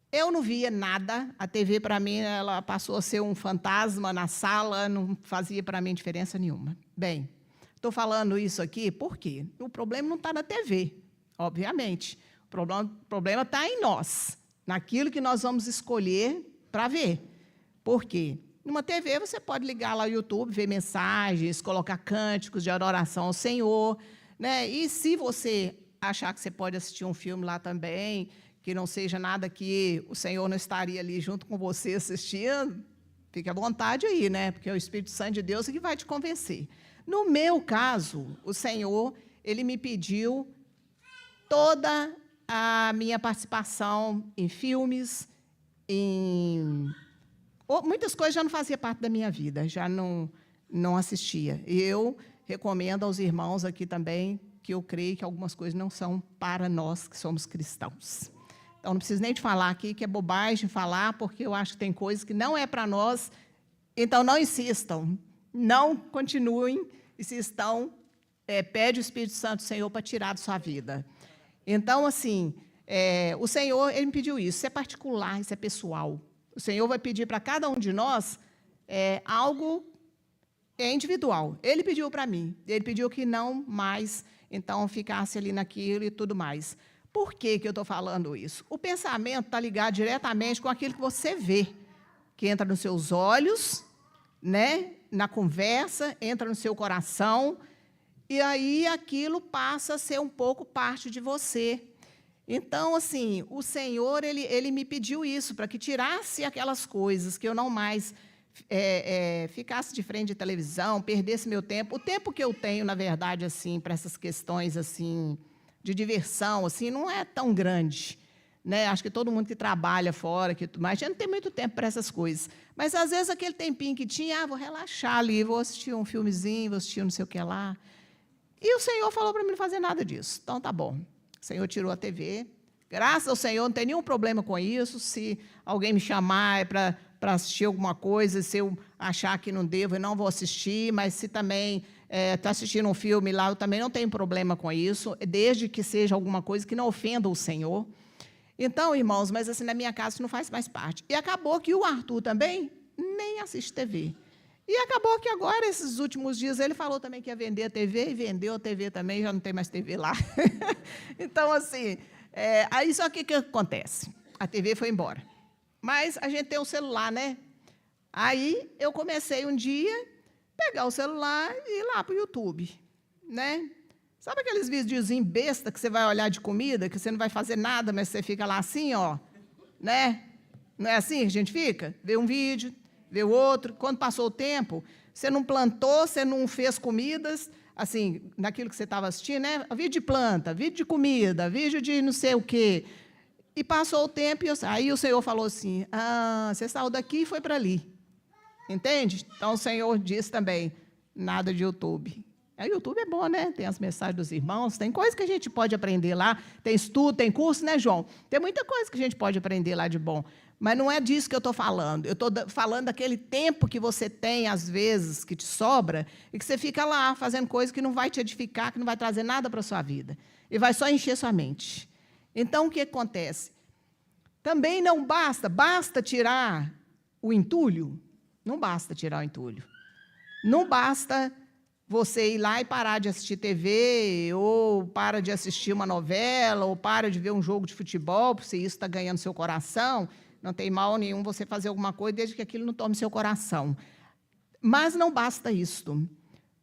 Speaker 6: Eu não via nada. A TV, para mim, ela passou a ser um fantasma na sala, não fazia para mim diferença nenhuma. Bem, estou falando isso aqui por quê? O problema não está na TV, obviamente. O problema está em nós, naquilo que nós vamos escolher para ver. Por quê? Numa TV, você pode ligar lá no YouTube, ver mensagens, colocar cânticos de adoração ao Senhor, né? E se você achar que você pode assistir um filme lá também, que não seja nada que o Senhor não estaria ali junto com você assistindo, fique à vontade aí, né? Porque é o Espírito Santo de Deus que vai te convencer. No meu caso, o Senhor, ele me pediu toda a minha participação em filmes, muitas coisas já não fazia parte da minha vida, já não assistia. E eu recomendo aos irmãos aqui também que eu creio que algumas coisas não são para nós que somos cristãos. Então, não preciso nem te falar aqui que é bobagem falar, porque eu acho que tem coisas que não é para nós. Então, não insistam, não continuem, e se estão, pede o Espírito Santo do Senhor para tirar da sua vida. Então, assim, o Senhor, ele me pediu isso. Isso é particular, isso é pessoal. O Senhor vai pedir para cada um de nós algo individual. Ele pediu para mim. Ele pediu que não mais, então, ficasse ali naquilo e tudo mais. Por que eu estou falando isso? O pensamento está ligado diretamente com aquilo que você vê, que entra nos seus olhos, né, na conversa, entra no seu coração, e aí aquilo passa a ser um pouco parte de você. Então, assim, o Senhor, ele me pediu isso, para que tirasse aquelas coisas, que eu não mais ficasse de frente de televisão, perdesse meu tempo. O tempo que eu tenho, na verdade, assim, para essas questões assim, de diversão, assim, não é tão grande, né? Acho que todo mundo que trabalha fora, mas já não tem muito tempo para essas coisas. Mas, às vezes, aquele tempinho que tinha, vou relaxar ali, vou assistir um filmezinho, vou assistir não sei o que lá. E o Senhor falou para mim não fazer nada disso. Então, tá bom. O Senhor tirou a TV. Graças ao Senhor, não tem nenhum problema com isso. Se alguém me chamar para assistir alguma coisa, se eu achar que não devo, eu não vou assistir, mas se também está assistindo um filme lá, eu também não tenho problema com isso, desde que seja alguma coisa que não ofenda o Senhor. Então, irmãos, mas assim, na minha casa isso não faz mais parte. E acabou que o Arthur também nem assiste TV. E acabou que agora, esses últimos dias, ele falou também que ia vender a TV, e vendeu a TV também, já não tem mais TV lá. Então, assim, aí só que acontece? A TV foi embora. Mas a gente tem um celular, né? Aí eu comecei um dia pegar o celular e ir lá para o YouTube, né? Sabe aqueles videozinhos besta que você vai olhar de comida, que você não vai fazer nada, mas você fica lá assim, ó, né? Não é assim que a gente fica? Vê um vídeo, vê o outro. Quando passou o tempo, você não plantou, você não fez comidas, assim, naquilo que você estava assistindo, né? Vídeo de planta, vídeo de comida, vídeo de não sei o quê. E passou o tempo, e aí o Senhor falou assim, você saiu daqui e foi para ali. Entende? Então, o Senhor disse também, nada de YouTube. O YouTube é bom, né? Tem as mensagens dos irmãos, tem coisa que a gente pode aprender lá, tem estudo, tem curso, né, João? Tem muita coisa que a gente pode aprender lá de bom. Mas não é disso que eu estou falando. Eu estou falando daquele tempo que você tem, às vezes, que te sobra, e que você fica lá fazendo coisa que não vai te edificar, que não vai trazer nada para a sua vida. E vai só encher sua mente. Então, o que acontece? Também não basta tirar o entulho. Não basta tirar o entulho. Não basta você ir lá e parar de assistir TV, ou para de assistir uma novela, ou para de ver um jogo de futebol, se isso está ganhando seu coração. Não tem mal nenhum você fazer alguma coisa, desde que aquilo não tome seu coração. Mas não basta isto.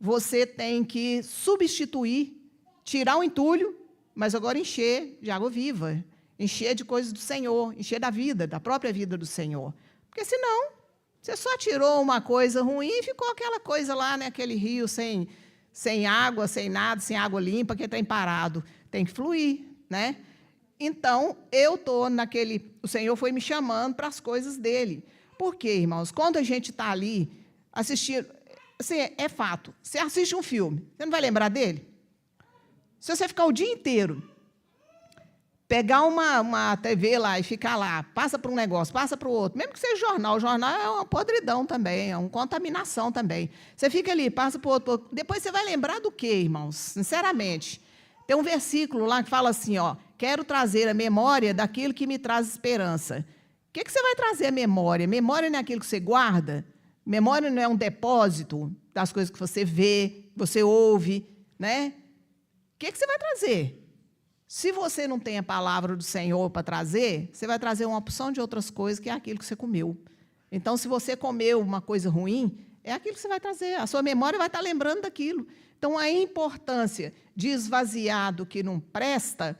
Speaker 6: Você tem que substituir, tirar o entulho, mas agora encher de água viva, encher de coisas do Senhor, encher da vida, da própria vida do Senhor. Porque senão, você só tirou uma coisa ruim e ficou aquela coisa lá, né, aquele rio sem água, sem nada, sem água limpa, que está parado. Tem que fluir, né? Então, eu estou naquele... O Senhor foi me chamando para as coisas dele. Por quê, irmãos? Quando a gente está ali assistindo... Assim, é fato. Você assiste um filme, você não vai lembrar dele? Se você ficar o dia inteiro, pegar uma TV lá e ficar lá, passa para um negócio, passa para o outro, mesmo que seja jornal, o jornal é uma podridão também, é uma contaminação também. Você fica ali, passa para o outro, depois você vai lembrar do quê, irmãos? Sinceramente. Tem um versículo lá que fala assim, ó, quero trazer a memória daquilo que me traz esperança. O que você vai trazer a memória? Memória não é aquilo que você guarda? Memória não é um depósito das coisas que você vê, você ouve, né? O que você vai trazer? Se você não tem a palavra do Senhor para trazer, você vai trazer uma opção de outras coisas, que é aquilo que você comeu. Então, se você comeu uma coisa ruim, é aquilo que você vai trazer. A sua memória vai estar lembrando daquilo. Então, a importância de esvaziar do que não presta,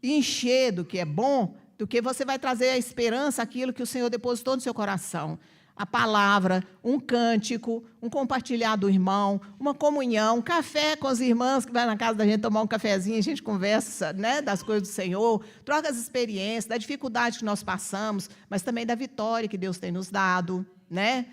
Speaker 6: encher do que é bom, do que você vai trazer a esperança, aquilo que o Senhor depositou no seu coração. A palavra, um cântico, um compartilhar do irmão, uma comunhão, um café com as irmãs, que vai na casa da gente tomar um cafezinho, a gente conversa, né, das coisas do Senhor, troca as experiências, da dificuldade que nós passamos, mas também da vitória que Deus tem nos dado, né?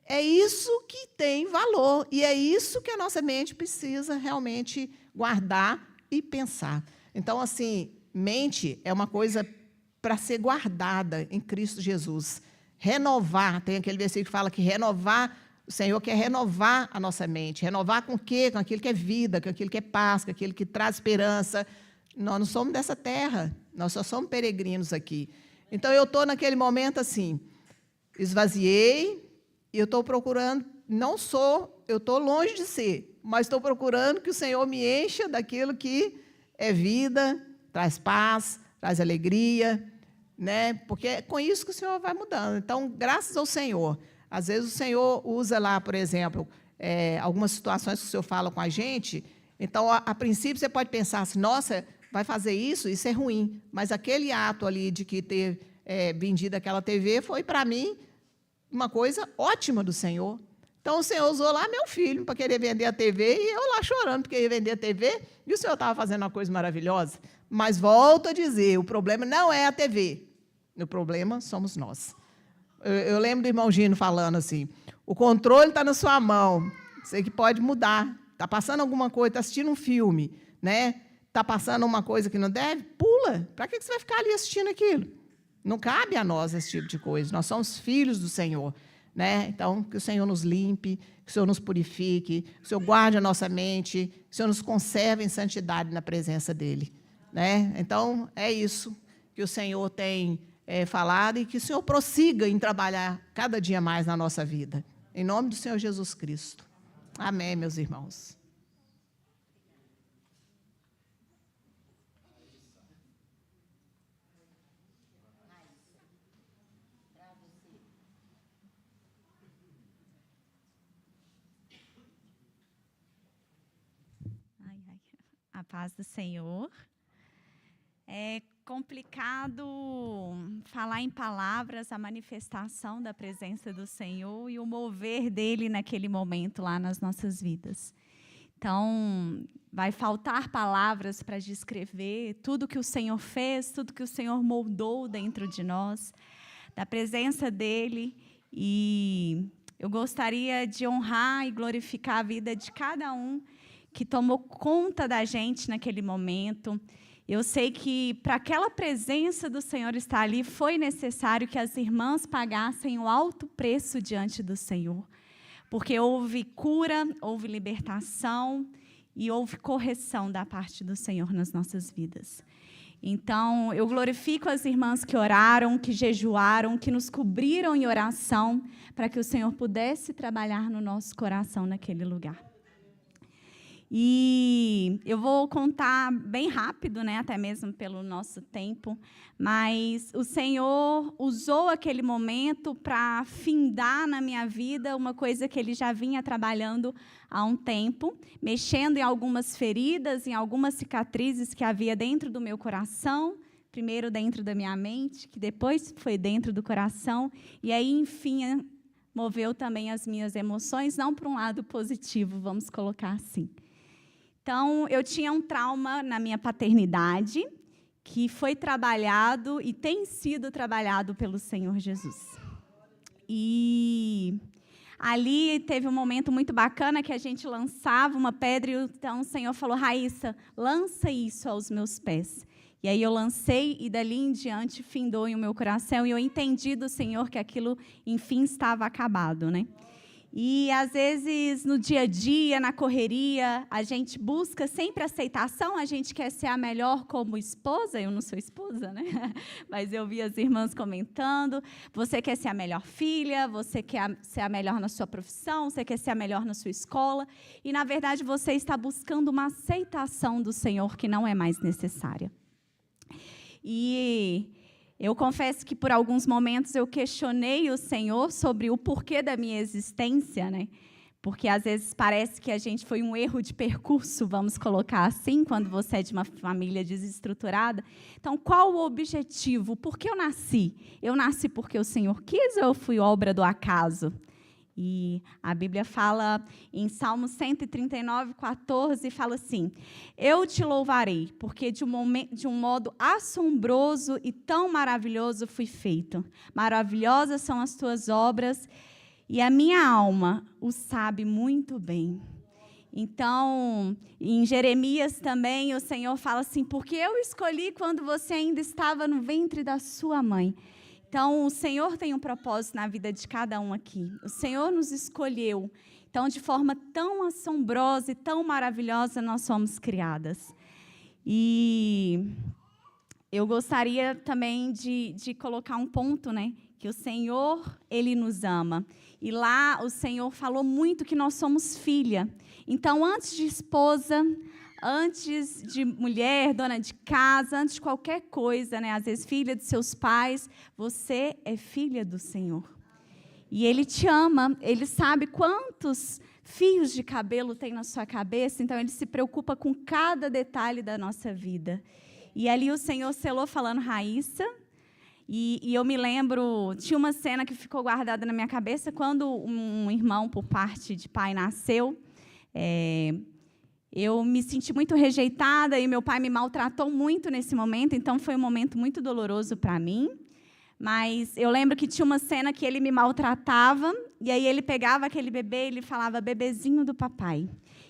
Speaker 6: É isso que tem valor, e é isso que a nossa mente precisa realmente guardar e pensar. Então, assim, mente é uma coisa para ser guardada em Cristo Jesus. Renovar, tem aquele versículo que fala que renovar, o Senhor quer renovar a nossa mente. Renovar com o quê? Com aquilo que é vida, com aquilo que é paz, com aquilo que traz esperança. Nós não somos dessa terra, nós só somos peregrinos aqui. Então, eu estou naquele momento assim, esvaziei, e eu estou procurando, eu estou longe de ser, mas estou procurando que o Senhor me encha daquilo que é vida, traz paz, traz alegria, né? Porque é com isso que o Senhor vai mudando. Então, graças ao Senhor. Às vezes o Senhor usa lá, por exemplo, algumas situações que o Senhor fala com a gente. Então, a princípio, você pode pensar assim, nossa, vai fazer isso é ruim. Mas aquele ato ali de que ter vendido aquela TV foi, para mim, uma coisa ótima do Senhor. Então, o Senhor usou lá meu filho para querer vender a TV, e eu lá chorando porque ia vender a TV, e o Senhor estava fazendo uma coisa maravilhosa. Mas volto a dizer, o problema não é a TV, o problema somos nós. Eu lembro do irmão Gino falando assim, o controle está na sua mão, sei que pode mudar, está passando alguma coisa, está assistindo um filme, né? Está passando uma coisa que não deve, pula. Para que você vai ficar ali assistindo aquilo? Não cabe a nós esse tipo de coisa, nós somos filhos do Senhor, né? Então, que o Senhor nos limpe, que o Senhor nos purifique, que o Senhor guarde a nossa mente, que o Senhor nos conserve em santidade na presença dEle, né? Então, é isso que o Senhor tem falado, e que o Senhor prossiga em trabalhar cada dia mais na nossa vida. Em nome do Senhor Jesus Cristo. Amém, meus irmãos.
Speaker 7: A paz do Senhor. É complicado falar em palavras a manifestação da presença do Senhor e o mover dele naquele momento lá nas nossas vidas. Então, vai faltar palavras para descrever tudo que o Senhor fez, tudo que o Senhor moldou dentro de nós, da presença dele. E eu gostaria de honrar e glorificar a vida de cada um que tomou conta da gente naquele momento. Eu sei que para aquela presença do Senhor estar ali, foi necessário que as irmãs pagassem o alto preço diante do Senhor. Porque houve cura, houve libertação e houve correção da parte do Senhor nas nossas vidas. Então, eu glorifico as irmãs que oraram, que jejuaram, que nos cobriram em oração, para que o Senhor pudesse trabalhar no nosso coração naquele lugar. E eu vou contar bem rápido, né, até mesmo pelo nosso tempo, mas o Senhor usou aquele momento para findar na minha vida uma coisa que Ele já vinha trabalhando há um tempo, mexendo em algumas feridas, em algumas cicatrizes que havia dentro do meu coração, primeiro dentro da minha mente, que depois foi dentro do coração, e aí, enfim, moveu também as minhas emoções, não para um lado positivo, vamos colocar assim. Então, eu tinha um trauma na minha paternidade, que foi trabalhado e tem sido trabalhado pelo Senhor Jesus. E ali teve um momento muito bacana que a gente lançava uma pedra e então o Senhor falou: Raíssa, lança isso aos meus pés. E aí eu lancei e dali em diante findou em o meu coração e eu entendi do Senhor que aquilo, enfim, estava acabado, né? E, às vezes, no dia a dia, na correria, a gente busca sempre aceitação, a gente quer ser a melhor como esposa, eu não sou esposa, né? Mas eu vi as irmãs comentando, você quer ser a melhor filha, você quer ser a melhor na sua profissão, você quer ser a melhor na sua escola, e, na verdade, você está buscando uma aceitação do Senhor que não é mais necessária. E eu confesso que, por alguns momentos, eu questionei o Senhor sobre o porquê da minha existência, né? Porque, às vezes, parece que a gente foi um erro de percurso, vamos colocar assim, quando você é de uma família desestruturada. Então, qual o objetivo? Por que eu nasci? Eu nasci porque o Senhor quis ou eu fui obra do acaso? E a Bíblia fala em Salmo 139, 14, fala assim: eu te louvarei, porque de um modo assombroso e tão maravilhoso fui feito. Maravilhosas são as tuas obras, e a minha alma o sabe muito bem. Então, em Jeremias também, o Senhor fala assim: porque eu escolhi quando você ainda estava no ventre da sua mãe. Então, o Senhor tem um propósito na vida de cada um aqui. O Senhor nos escolheu. Então, de forma tão assombrosa e tão maravilhosa, nós fomos criadas. E eu gostaria também de colocar um ponto, né? Que o Senhor, Ele nos ama. E lá o Senhor falou muito que nós somos filha. Então, antes de esposa, antes de mulher, dona de casa, antes de qualquer coisa, né? Às vezes filha de seus pais, você é filha do Senhor. E Ele te ama, Ele sabe quantos fios de cabelo tem na sua cabeça, então Ele se preocupa com cada detalhe da nossa vida. E ali o Senhor selou falando: Raíssa. E eu me lembro, tinha uma cena que ficou guardada na minha cabeça, quando um irmão por parte de pai nasceu. Eu me senti muito rejeitada e meu pai me maltratou muito nesse momento, então foi um momento muito doloroso para mim. Mas eu lembro que tinha uma cena que ele me maltratava, e aí ele pegava aquele bebê e ele falava: bebezinho do papai.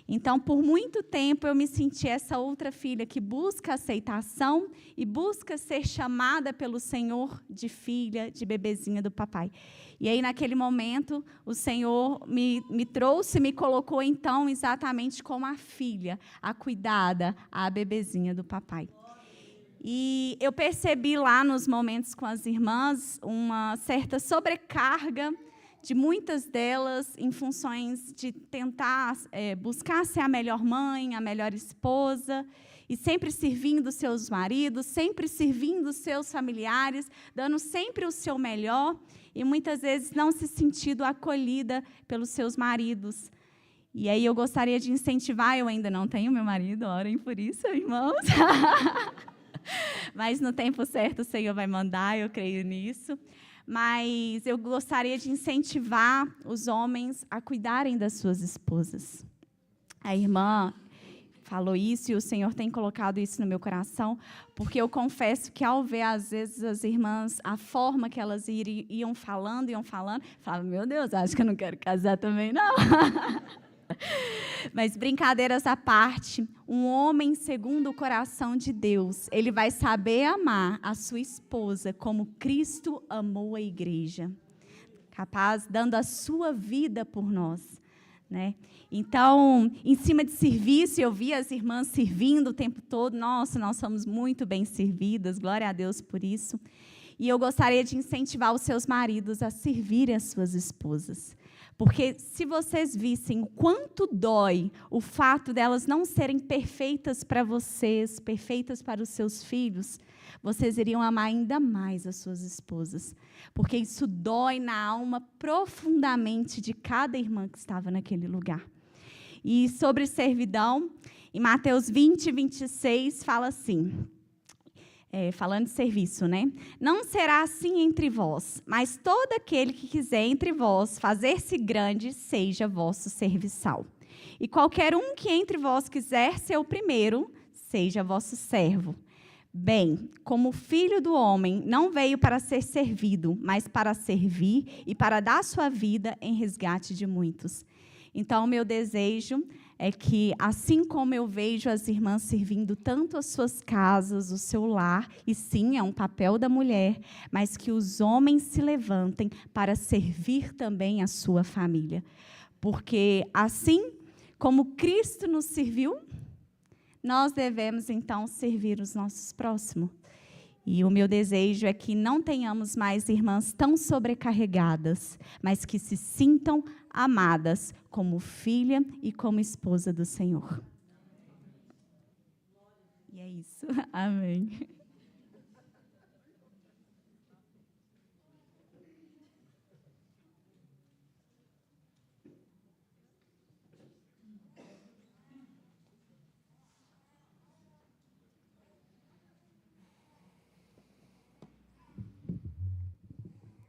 Speaker 7: Então, por muito tempo, eu me senti essa outra filha que busca aceitação e busca ser chamada pelo Senhor de filha, de bebezinha do papai. E aí, naquele momento, o Senhor me trouxe, me colocou, então, exatamente como a filha, a cuidada, a bebezinha do papai. E eu percebi lá nos momentos com as irmãs uma certa sobrecarga de muitas delas em funções de tentar buscar ser a melhor mãe, a melhor esposa, e sempre servindo seus maridos, sempre servindo seus familiares, dando sempre o seu melhor, e muitas vezes não se sentindo acolhida pelos seus maridos. E aí eu gostaria de incentivar, eu ainda não tenho meu marido, orem por isso, irmãos. Mas no tempo certo o Senhor vai mandar, eu creio nisso. Mas eu gostaria de incentivar os homens a cuidarem das suas esposas. A irmã falou isso e o Senhor tem colocado isso no meu coração, porque eu confesso que ao ver, às vezes, as irmãs, a forma que elas iam falando, falava, meu Deus, acho que eu não quero casar também, não. Mas, brincadeiras à parte, um homem segundo o coração de Deus, ele vai saber amar a sua esposa como Cristo amou a igreja, capaz, dando a sua vida por nós, né? Então, em cima de serviço, eu vi as irmãs servindo o tempo todo. Nossa, nós somos muito bem servidas, glória a Deus por isso. E eu gostaria de incentivar os seus maridos a servirem as suas esposas. Porque se vocês vissem o quanto dói o fato delas não serem perfeitas para vocês, perfeitas para os seus filhos, vocês iriam amar ainda mais as suas esposas. Porque isso dói na alma profundamente de cada irmã que estava naquele lugar. E sobre servidão, em Mateus 20, 26, fala assim... falando de serviço, né? Não será assim entre vós, mas todo aquele que quiser entre vós fazer-se grande, seja vosso serviçal. E qualquer um que entre vós quiser ser o primeiro, seja vosso servo. Bem, como o Filho do Homem não veio para ser servido, mas para servir e para dar sua vida em resgate de muitos. Então, o meu desejo é que, assim como eu vejo as irmãs servindo tanto as suas casas, o seu lar, e sim, é um papel da mulher, mas que os homens se levantem para servir também a sua família. Porque, assim como Cristo nos serviu, nós devemos, então, servir os nossos próximos. E o meu desejo é que não tenhamos mais irmãs tão sobrecarregadas, mas que se sintam amadas como filha e como esposa do Senhor. E é isso. Amém.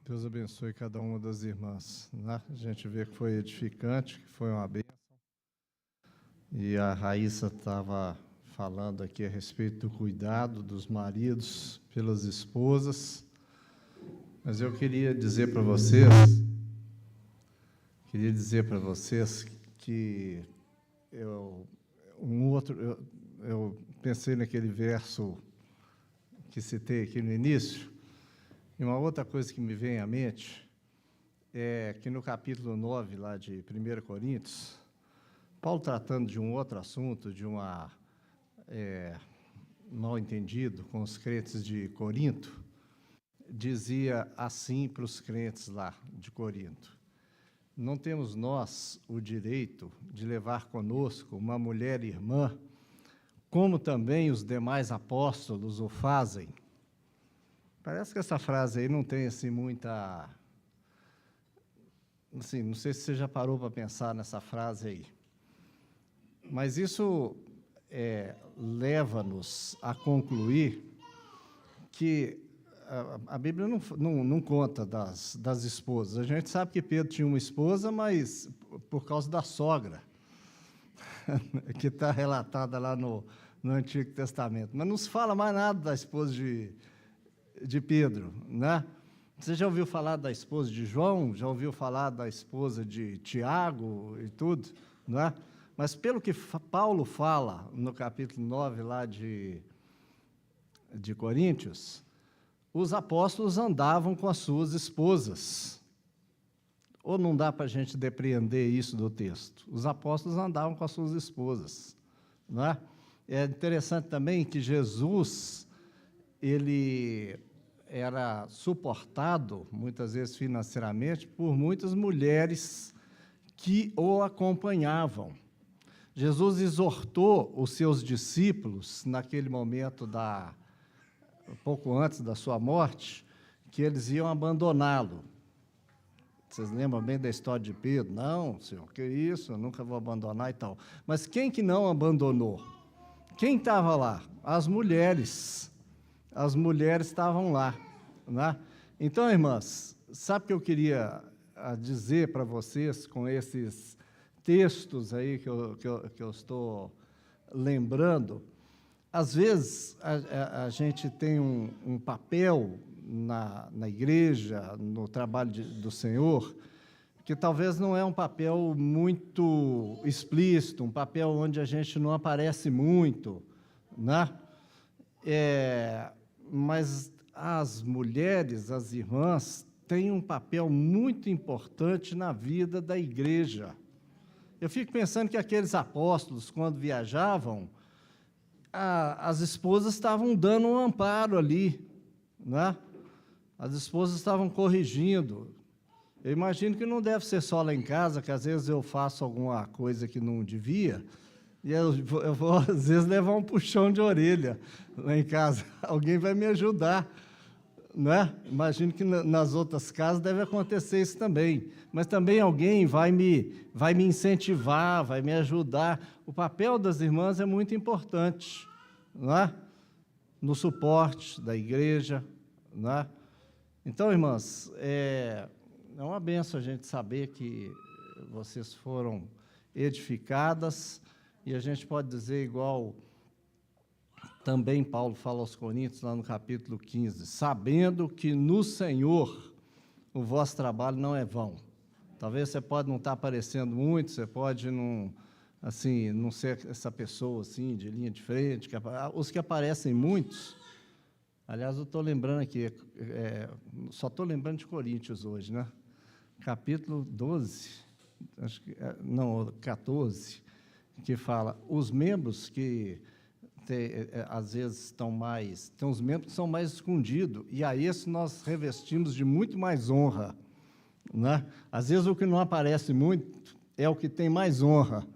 Speaker 8: Deus abençoe cada uma das irmãs, né? A gente vê que foi edificante, que foi uma bênção. E a Raíssa estava falando aqui a respeito do cuidado dos maridos pelas esposas. Mas eu queria dizer para vocês que eu pensei naquele verso que citei aqui no início. E uma outra coisa que me vem à mente é que no capítulo 9, lá de 1 Coríntios, Paulo tratando de um outro assunto, de mal entendido com os crentes de Corinto, dizia assim para os crentes lá de Corinto: não temos nós o direito de levar conosco uma mulher irmã, como também os demais apóstolos o fazem? Parece que essa frase aí não tem assim muita... Assim, não sei se você já parou para pensar nessa frase aí. Mas isso leva-nos a concluir que a Bíblia não conta das esposas. A gente sabe que Pedro tinha uma esposa, mas por causa da sogra, que está relatada lá no Antigo Testamento. Mas não se fala mais nada da esposa de Pedro, né? Você já ouviu falar da esposa de João? Já ouviu falar da esposa de Tiago e tudo, não é? Mas pelo que Paulo fala no capítulo 9 lá de Coríntios, os apóstolos andavam com as suas esposas. Ou não dá para a gente depreender isso do texto? Os apóstolos andavam com as suas esposas, não é? É interessante também que Jesus, ele era suportado, muitas vezes financeiramente, por muitas mulheres que o acompanhavam. Jesus exortou os seus discípulos, naquele momento, pouco antes da sua morte, que eles iam abandoná-lo. Vocês lembram bem da história de Pedro? Não, Senhor, que isso, eu nunca vou abandonar e tal. Mas quem que não abandonou? Quem estava lá? As mulheres. As mulheres estavam lá, né? Então, irmãs, sabe o que eu queria dizer para vocês com esses textos aí que eu estou lembrando? Às vezes, a gente tem um papel na igreja, no trabalho do Senhor, que talvez não é um papel muito explícito, um papel onde a gente não aparece muito, né? Mas as mulheres, as irmãs, têm um papel muito importante na vida da igreja. Eu fico pensando que aqueles apóstolos, quando viajavam, as esposas estavam dando um amparo ali, né? As esposas estavam corrigindo. Eu imagino que não deve ser só lá em casa, que às vezes eu faço alguma coisa que não devia, e eu vou, às vezes, levar um puxão de orelha lá em casa. Alguém vai me ajudar, né? Imagino que nas outras casas deve acontecer isso também. Mas também alguém vai me incentivar, vai me ajudar. O papel das irmãs é muito importante, não é? No suporte da igreja, não é? Então, irmãs, é uma bênção a gente saber que vocês foram edificadas, e a gente pode dizer igual também Paulo fala aos Coríntios, lá no capítulo 15, sabendo que no Senhor o vosso trabalho não é vão. Talvez você pode não estar aparecendo muito, você pode não ser essa pessoa assim, de linha de frente, os que aparecem muitos. Aliás, eu estou lembrando aqui, só estou lembrando de Coríntios hoje, né? Capítulo 12, acho que, não, 14, que fala, os membros que às vezes estão mais, tem uns membros que são mais escondidos, e a esse nós revestimos de muito mais honra, né? Às vezes o que não aparece muito é o que tem mais honra,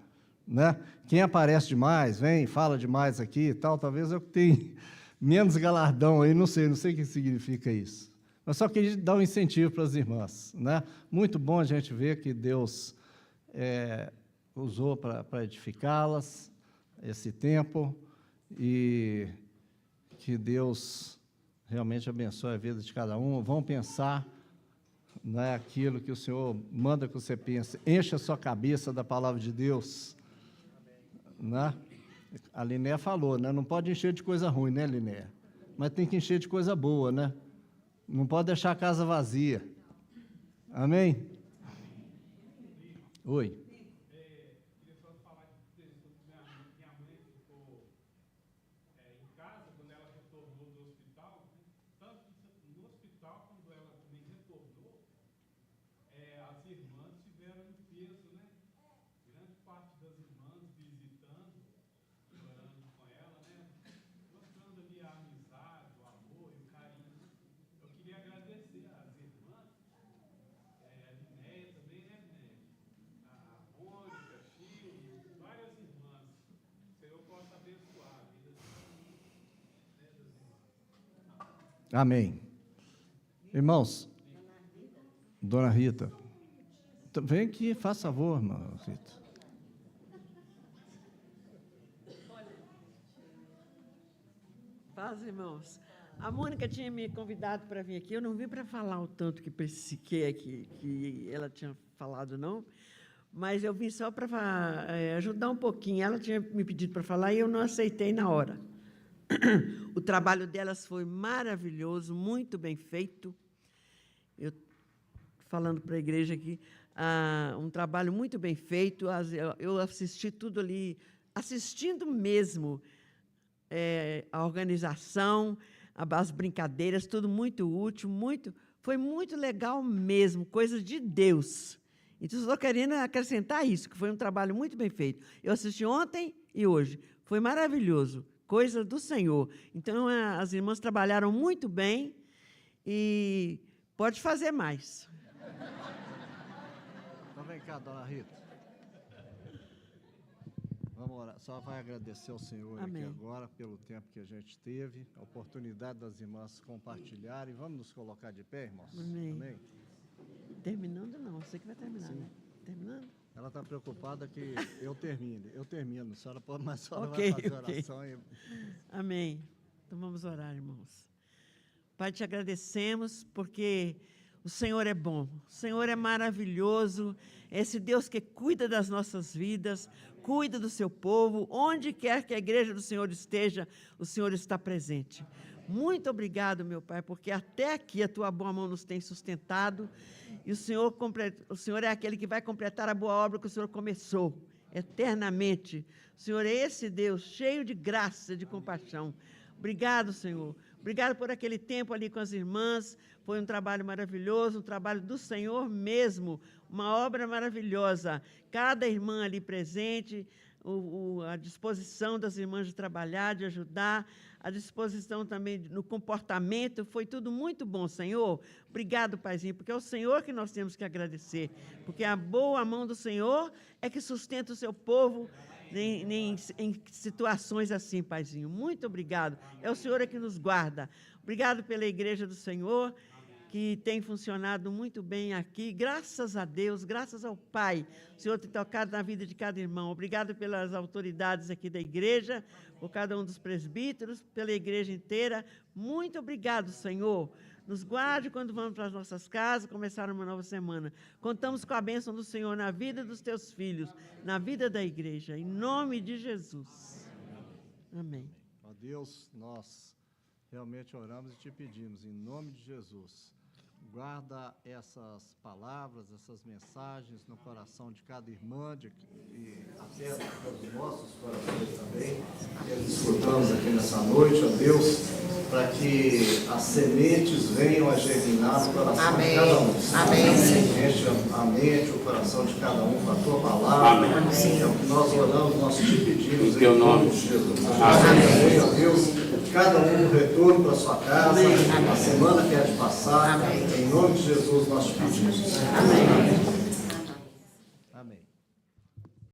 Speaker 8: né? Quem aparece demais, vem, fala demais aqui e tal, talvez é o que tem menos galardão aí, não sei o que significa isso. Mas só queria dar um incentivo para as irmãs, né? Muito bom a gente ver que Deus usou para edificá-las esse tempo, e que Deus realmente abençoe a vida de cada um. Vão pensar naquilo que o Senhor manda que você pense. Encha a sua cabeça da palavra de Deus, né? A Linéia falou, né? Não pode encher de coisa ruim, né, Linéia? Mas tem que encher de coisa boa, né? Não pode deixar a casa vazia. Amém? Oi.
Speaker 3: Queria só falar que minha mãe ficou em casa quando ela retornou do hospital, tanto que no hospital, quando ela também retornou, as irmãs tiveram um peso, né? Grande parte das irmãs visitando, orando com ela, né? Mostrando ali a amizade, o amor e o carinho. Eu queria agradecer às irmãs, a Linéia também, né, Linéia? A Mônica, Chile, várias irmãs. O Senhor possa abençoar a vida das irmãs.
Speaker 8: Amém. Irmãos, Dona Rita, vem aqui, faça favor, irmã Rita.
Speaker 9: Paz, irmãos. A Mônica tinha me convidado para vir aqui. Eu não vim para falar o tanto que ela tinha falado, não, mas eu vim só para ajudar um pouquinho. Ela tinha me pedido para falar e eu não aceitei na hora. O trabalho delas foi maravilhoso, muito bem feito. Eu, falando para a igreja aqui, um trabalho muito bem feito. Eu assisti tudo ali, assistindo mesmo, a organização, as brincadeiras, tudo muito útil, foi muito legal mesmo, coisa de Deus. Então, estou querendo acrescentar isso, que foi um trabalho muito bem feito. Eu assisti ontem e hoje, foi maravilhoso, coisa do Senhor. Então, as irmãs trabalharam muito bem, e pode fazer mais.
Speaker 8: Então vem cá, dona Rita. Vamos orar. Só vai agradecer ao Senhor
Speaker 9: Amém.
Speaker 8: aqui agora pelo tempo que a gente teve, a oportunidade das irmãs compartilharem. Vamos nos colocar de pé, irmãos?
Speaker 9: Amém. Terminando, não. Você que vai terminar, né? Terminando?
Speaker 8: Ela está preocupada que eu termine. Eu termino. A senhora pode, mas a senhora
Speaker 9: Ok,
Speaker 8: vai fazer
Speaker 9: ok.
Speaker 8: oração.
Speaker 9: Amém. Então vamos orar, irmãos. Pai, te agradecemos porque o Senhor é bom, o Senhor é maravilhoso, é esse Deus que cuida das nossas vidas, cuida do seu povo, onde quer que a igreja do Senhor esteja, o Senhor está presente. Muito obrigado, meu Pai, porque até aqui a tua boa mão nos tem sustentado e o Senhor é aquele que vai completar a boa obra que o Senhor começou eternamente. O Senhor é esse Deus cheio de graça, de compaixão. Obrigado, Senhor. Obrigado por aquele tempo ali com as irmãs. Foi um trabalho maravilhoso, um trabalho do Senhor mesmo, uma obra maravilhosa. Cada irmã ali presente, a disposição das irmãs de trabalhar, de ajudar, a disposição também no comportamento, foi tudo muito bom, Senhor. Obrigado, Paizinho, porque é o Senhor que nós temos que agradecer, porque a boa mão do Senhor é que sustenta o seu povo em situações assim, Paizinho. Muito obrigado. É o Senhor que nos guarda. Obrigado pela igreja do Senhor, que tem funcionado muito bem aqui. Graças a Deus, graças ao Pai. O Senhor tem tocado na vida de cada irmão. Obrigado pelas autoridades aqui da igreja, por cada um dos presbíteros, pela igreja inteira. Muito obrigado, Senhor. Nos guarde quando vamos para as nossas casas, começar uma nova semana. Contamos com a bênção do Senhor na vida dos teus filhos, na vida da igreja, em nome de Jesus. Amém.
Speaker 8: Ó Deus, nós realmente oramos e te pedimos, em nome de Jesus, guarda essas palavras, essas mensagens no coração de cada irmã, e até nos nossos corações também, que escutamos aqui nessa noite, ó Deus, para que as sementes venham a germinar no coração de cada um.
Speaker 10: Amém, Senhor.
Speaker 8: Enche a mente, o coração de cada um com a tua palavra.
Speaker 10: Amém.
Speaker 8: É o que nós oramos, nós te pedimos,
Speaker 10: Em teu nome.
Speaker 8: de Jesus.
Speaker 10: Amém.
Speaker 8: Ó Deus, cada um no retorno para sua casa, a semana que há de passar. Em nome de Jesus nós te pedimos.
Speaker 10: Amém.